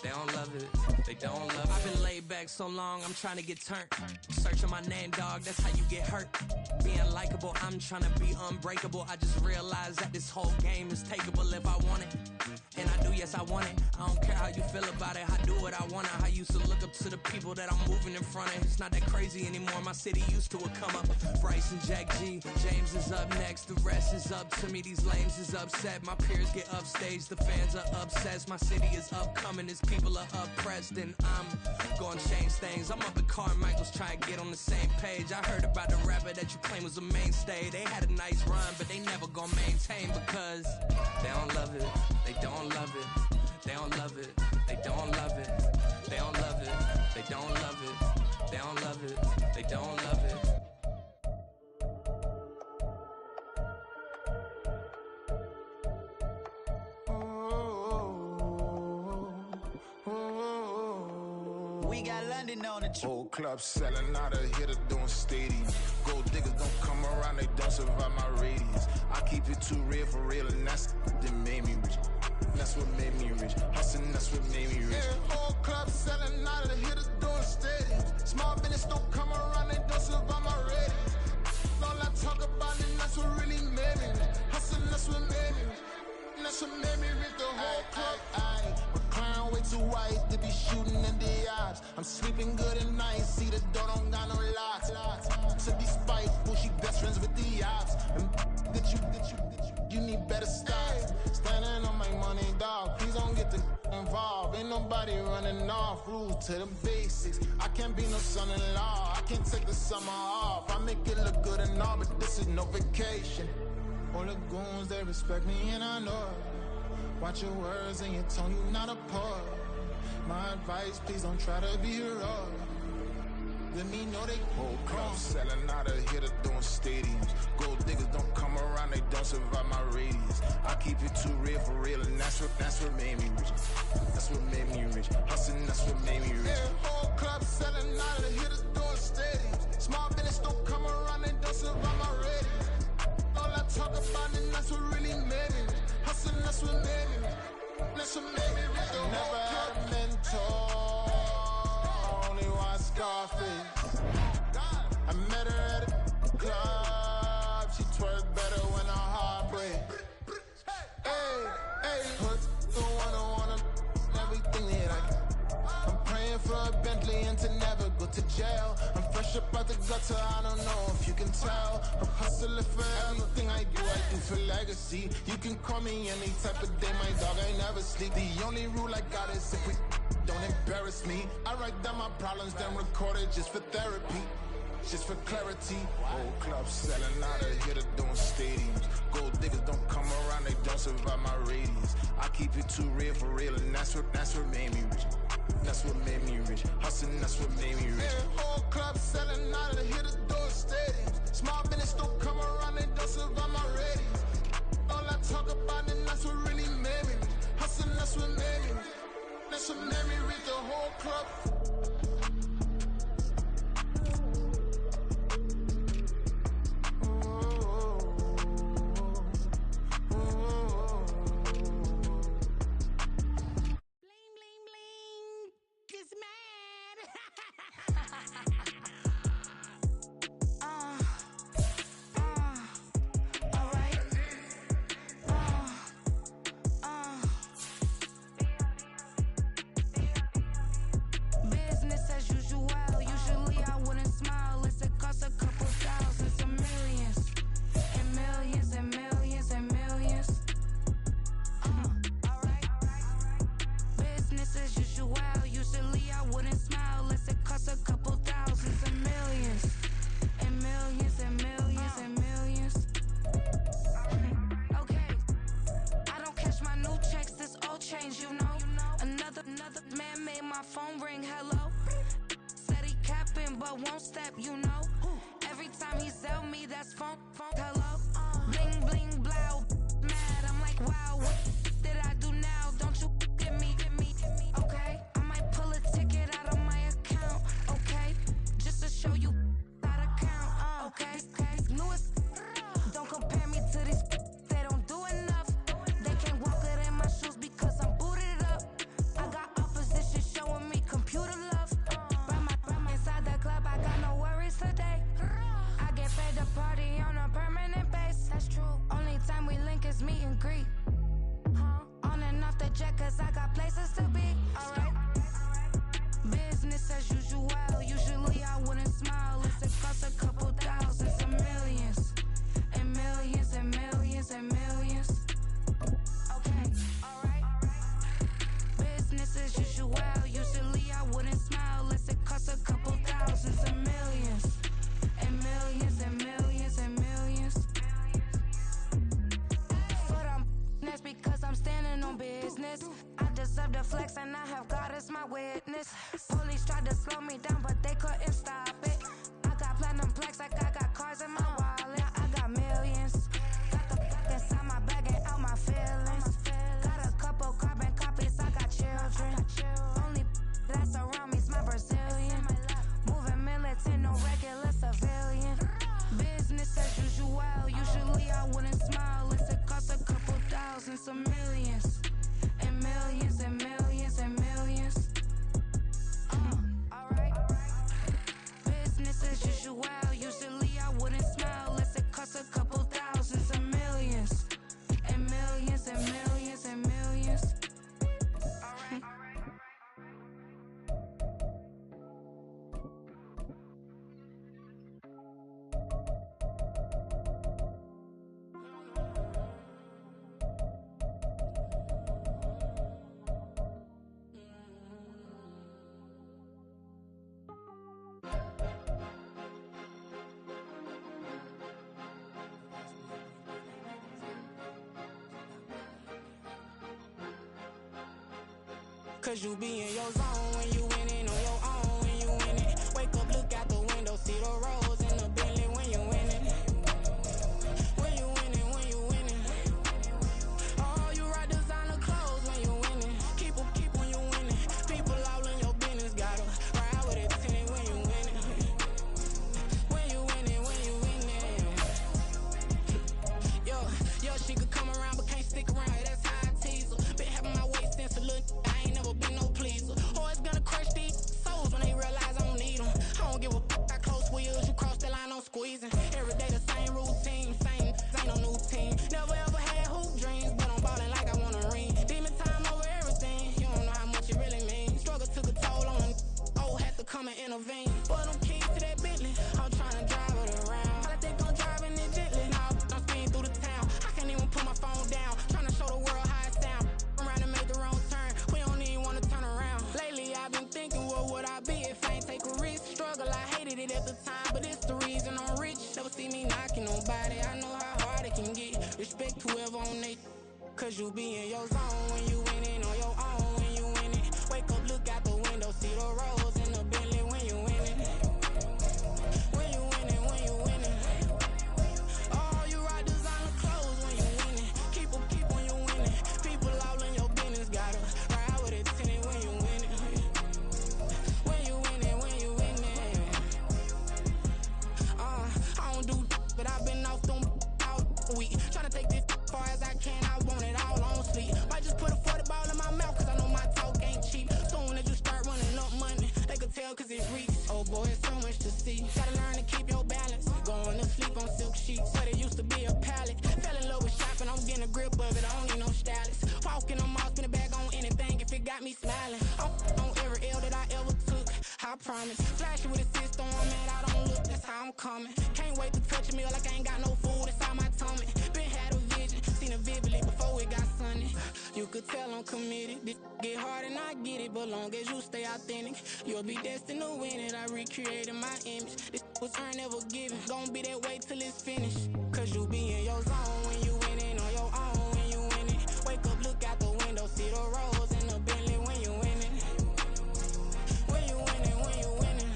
They don't love it, they don't love it. I've been laid back so long, I'm trying to get turned. Searching my name, dog, that's how you get hurt. Being likable, I'm trying to be unbreakable. I just realized that this whole game is takeable if I want it. And I do, yes, yes, I want it. I don't care how you feel about it, I do what I want. I used to look up to the people that I'm moving in front of. It's not that crazy anymore, my city used to a come up. Bryce and Jack G, James is up next, the rest is up to me. These lames is upset, my peers get upstage, the fans are obsessed. My city is upcoming, his people are oppressed, and I'm gonna change things. I'm up at Carmichael's trying to get on the same page. I heard about the rapper that you claim was a mainstay. They had a nice run, but they never gonna maintain because they don't love it, they don't love it, they don't love it, they don't love it, they don't love it, they don't love it, they don't love it, they don't love it. We got London on the whole club selling out of hitter doing stadiums. Gold diggers don't come around, they don't survive my radius. I keep it too real for real, and that's that made me rich. That's what made me rich. Hustling, that's what made me rich. Yeah, whole club selling out of hitters doing stadiums. Small business don't come around, they don't survive my radius. All I talk about it, that's what really made me rich. Hustling, that's what made me rich. That's what made me rich. The whole club. McLaren way too wise to be shooting in the odds. I'm sleeping good at night, see the door don't got no locks. To be spiteful, she best friends with the ops. And you need better stocks. Standing on my money, dog. Please don't get the involved. Ain't nobody running off. Rules to the basics. I can't be no son-in-law. I can't take the summer off. I make it look good and all, but this is no vacation. All the goons, they respect me and I know it. Watch your words and your tone, you not a poet. My advice, please don't try to be heroic. Let me know they whole club selling out of hitter doing stadiums. Gold diggers don't come around, they don't survive my radius. I keep it too real for real, and that's what made me rich. That's what made me rich. Hustling, that's what made me rich. Yeah, whole club selling out of hitters doing stadiums. Small business don't come around, they don't survive my radius. All I talk about it, that's what really made me rich. Hustling, that's what made me rich. That's what made me rich. Never had a mentor, only one Scarface. I met her at a club, she twerk better when her heart breaks. Hey, put the one everything that I can. I'm praying for a Bentley and to never go to jail. I'm fresh up out the gutter, I don't know if you can tell. I'm hustling for everything I do for legacy. You can call me any type of day, my dog, I never sleep. The only rule I got is if we don't embarrass me. I write down my problems, then record it just for therapy. Just for clarity. Whole club selling out of hitter doing stadiums. Gold diggers don't come around, they don't survive my radius. I keep it too real for real, and that's what made me rich. That's what made me rich. Hustling, that's what made me rich. Yeah, whole club selling out of hitter doing stadiums. Small business don't come around, they don't survive my radius. All I talk about it, that's what really made me rich. Hustling, that's what made me rich. That's what made me rich. The whole club. Today, I get paid to party on a permanent a jet cause I got places to be, alright. Business as usual, usually I wouldn't smile. It's a cost a couple thousands and millions. And millions and millions and millions. Okay, alright. Business as usual, usually I wouldn't smile. Unless it costs a couple thousands and millions. And millions and millions and millions. But that's because I'm standing on business. I deserve the flex and I have God as my witness. Police tried to slow me down but they couldn't stop it. I got platinum plaques like I got cars in my wallet. I got millions. Got the fuck inside my bag and out my feelings. Got a couple carbon copies, I got children. Only that's around me's my Brazilian. Moving militant, no regular civilian. Business as usual, usually I wouldn't smile. Unless it costs a couple thousands of millions. And millions and millions and millions. Alright. Business as usual, usually I wouldn't smile. Unless it costs a couple thousands of millions. And millions and millions and millions. Alright. Cause you be in your zone when you winning on your own when you winning. Wake up, look out the window, see the rose in the Bentley when you winning. When you winning, when you winning. Oh, you ride designer clothes when you winning. Keep when you winning. People all in your business, gotta ride with it tinted when you winning. When you winning, when you winning. Yo, she could come around but can't stick around. That's how I tease her. Been having my waist since a little. I ain't never been no pleaser. Always gonna crush these souls when they realize I don't need them. I don't give a f***, I close wheels, you cross the line, I'm squeezing. Every day the same routine, same, ain't no new team. Never ever had hoop dreams, but I'm ballin' like I want a ring. Demon time over everything, you don't know how much it really means. Struggle took a toll on them, had to come and intervene. But I'm keys to that Bentley, I'm tryna drive it around. I think I'm driving it gently, now I'm speeding through the town. I can't even put my phone down, tryna show the world how it sound. I'm around and make the wrong turn, we don't even wanna turn around. Lately I've been thinking, what would I be if I ain't take a risk? Struggle, I hated it at the time, but it's the reason I'm rich. Never see me knocking nobody, I know how hard it can get. Respect whoever on they, cause you be in your zone when you winning on your own when you winning. Wake up, look out the window, see the rose in the Bentley when you winning. When you winning, when you winning. Oh, you ride designer clothes when you winning. Keep when you winning. People all in your business, gotta ride with it tinted when you winning. When you winning, when you winning. I don't do but I've been off them all week. Tryna take this far as I can, I want it all on sleep. Might just put a 40 ball in my mouth, cause I know my talk ain't cheap. Soon as you start running up money, they could tell cause it reeks. Oh boy, it's so much to see. Gotta learn to keep your balance. Going to sleep on silk sheets, but it used to be a pallet. Fell in love with shopping, I'm getting a grip of it, I don't need no stylist. Walking on mall, spin a bag on anything if it got me smiling. On every L that I ever took, I promise. Flashing with a system, I'm mad, I don't look, that's how I'm coming. Can't wait to touch a meal like I ain't got no food inside my tummy. Been had a vision, seen it vividly before it got sunny. You could tell I'm committed, this get hard and I get it, but long as you stay authentic, you'll be destined to win it. I recreated my image, this was earned, never given. Gonna be that way till it's finished, cause you be in your zone when you winning on your own when you winning. Wake up, look out the window, see the rose in the Bentley when you winning. When you winning, when you winning.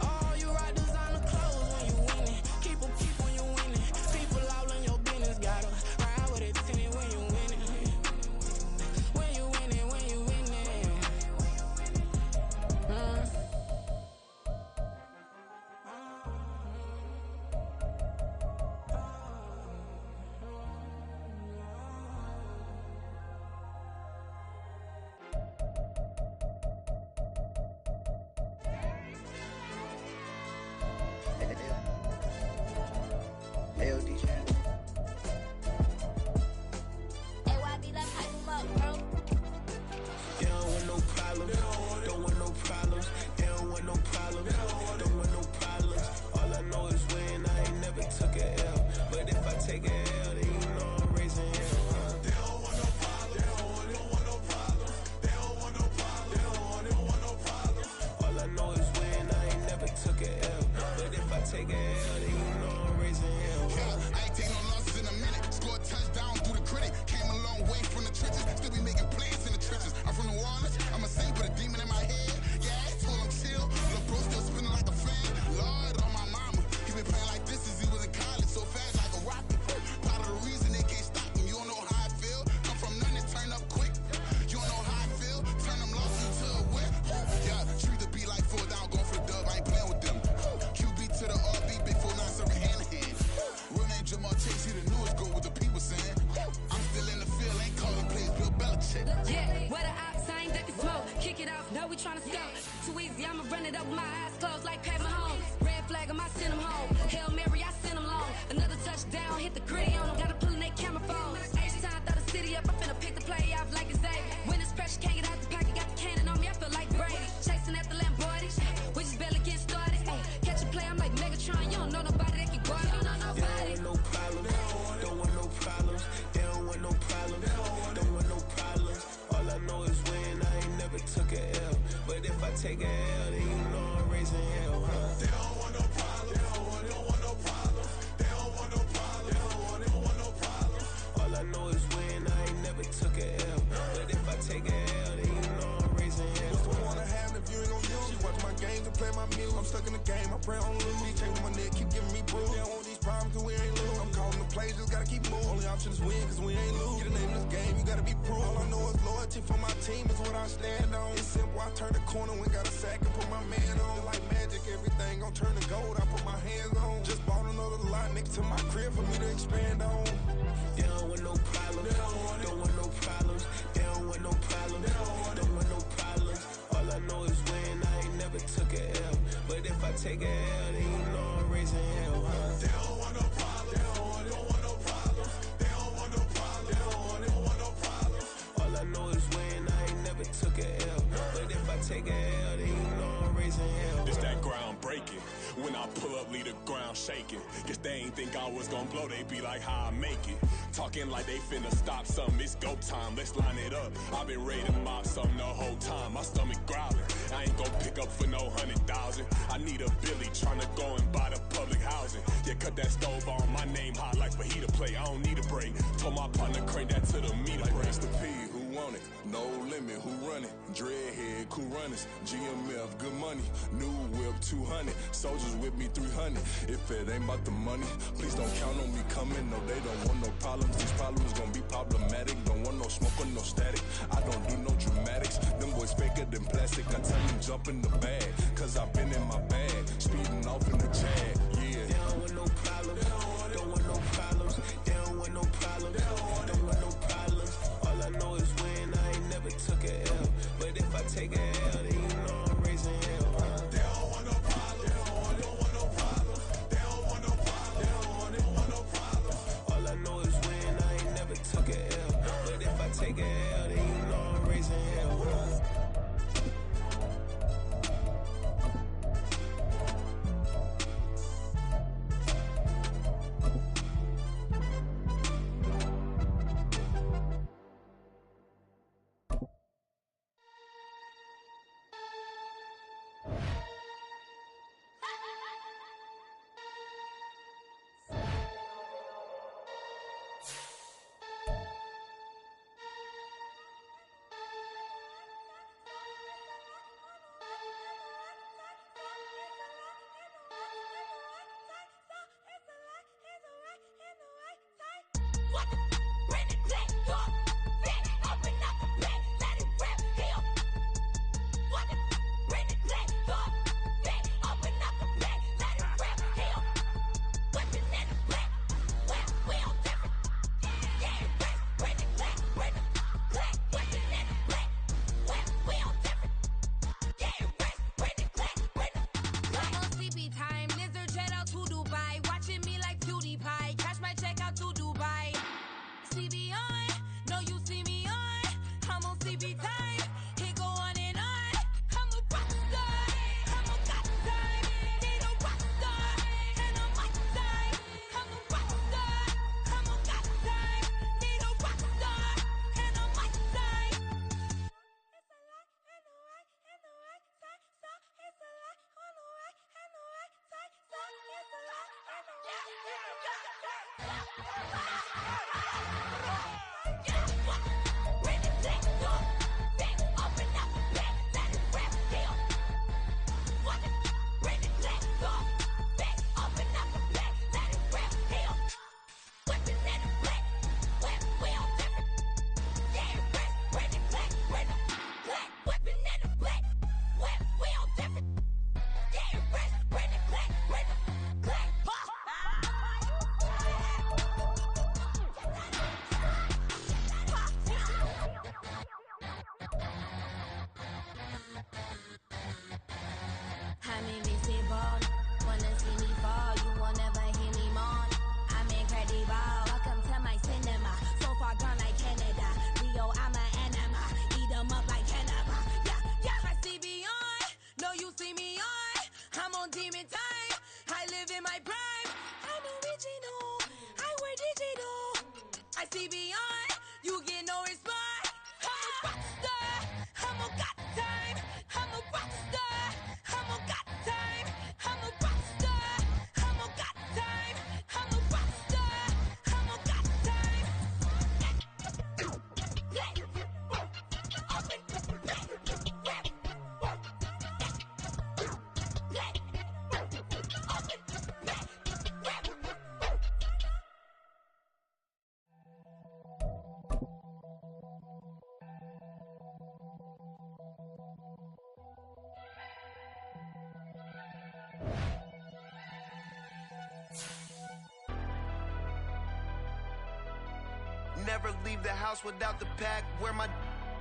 Oh, you ride designer clothes when you winning. Keep when you winning. People all in your business, gotta ride with it tinted when you winning. When you winning, when you winning. it off, now we tryna score. Too easy, I'ma run it up with my eyes closed like Pat Mahomes. Red flag, I send him home. Hail Mary, I send him long. Another touchdown, hit the gritty on him. Gotta pull in their camera phone. H-time, throw the city up. I'm finna pick the play off like it's Xavier. When it's pressure, can't get out the pocket. Got the cannon on me, I feel like Brady. Chasing at the Lamborghini. We just barely getting started. Ay, catch a play, I'm like Megatron. You don't know nobody that can guard it. You don't know nobody. No problems. Don't want no problems. They don't want no problems. Don't want no problems. All I know is win. I ain't never took a L. But if I take a L, then you know I'm raising hell, huh? They don't want no problems. They don't want no problems. They don't want no problems. They don't want no problems. All I know is win. I ain't never took a L. But if I take a L, then you know I'm raising hell. What's the one I have if you ain't gon' use? She watch my games and play my music. I'm stuck in the game. I pray on lose. He changing my neck, keep giving me bruise. They don't want these problems 'cause we ain't lose. I'm calling the plays, just gotta keep moving. Only option is win 'cause we ain't lose. Get a name in this game, you gotta be proof. All I know is loyalty for my team is what I stand on. It's simple, I turn the corner when got a sack and put my man on. Like magic, everything gon' turn to gold. I put my hands on. Just bought another lot next to my crib for me to expand on. They don't want no problems. Don't want no problems. They don't want no problems. Don't want no problems. All I know is win. I ain't never took a L. But if I take a L, then you know I'm raising hell, huh? They don't want no problems. They don't want no problems. They don't want no problems. They don't want no problems. All I know is win. I ain't never took a L. But if I take a L, then you know I'm raising hell. It's that ground breaking. When I pull up, leave the ground shaking. Guess they ain't think I was gonna blow, they be like, how I make it. Talking like they finna stop something, it's go time, let's line it up. I've been ready to mob something the whole time, my stomach growling. I ain't gon' pick up for no 100,000. I need a Billy tryna go and buy the public housing. Yeah, cut that stove on, my name hot like fajita play, I don't need a break. Told my partner crank that to the meter break. Mr. P, who want it? No limit, who run it? Dreadhead, cool runners, GMF, good money. New whip, 200. Soldiers with me, 300. If it ain't about the money, please don't count on me coming. No, they don't want no problems. These problems gon' be problematic. Don't want no smoke or no static. I don't do no dramatics. Them boys faker than plastic. I tell them jump in the bag, 'cause I've been in my bag. Speeding off in the Jag, yeah. They don't want no problems. Don't want no problems. They don't want no problems. Don't want no problems. All I know is win. I ain't never took a L. But if I take a L, then you know I'm raising hell, huh? They don't want no problems. They don't want no problems. They don't want no problems. They don't want no problems. All I know is win. I ain't never took a L. But if I take a L, then you know I'm raising hell, huh? Never leave the house without the pack. Where my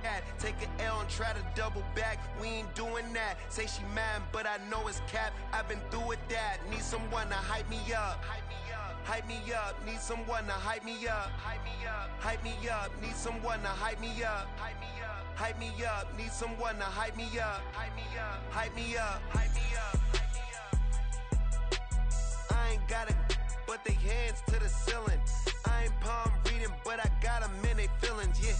at? Take an L and try to double back. We ain't doing that. Say she mad, but I know it's cap. I've been through with that. Need someone to hype me up. Hype me up. Need someone to hype me up. Hype me up. Hype me up. Need someone to hype me up. Hype me up. Hype me up. Need someone to hype me up. Hype me up. Hype me up. Hype me up. I ain't got it, but they hands to the ceiling. I ain't palm reading, but I got 'em in they feelings, yeah.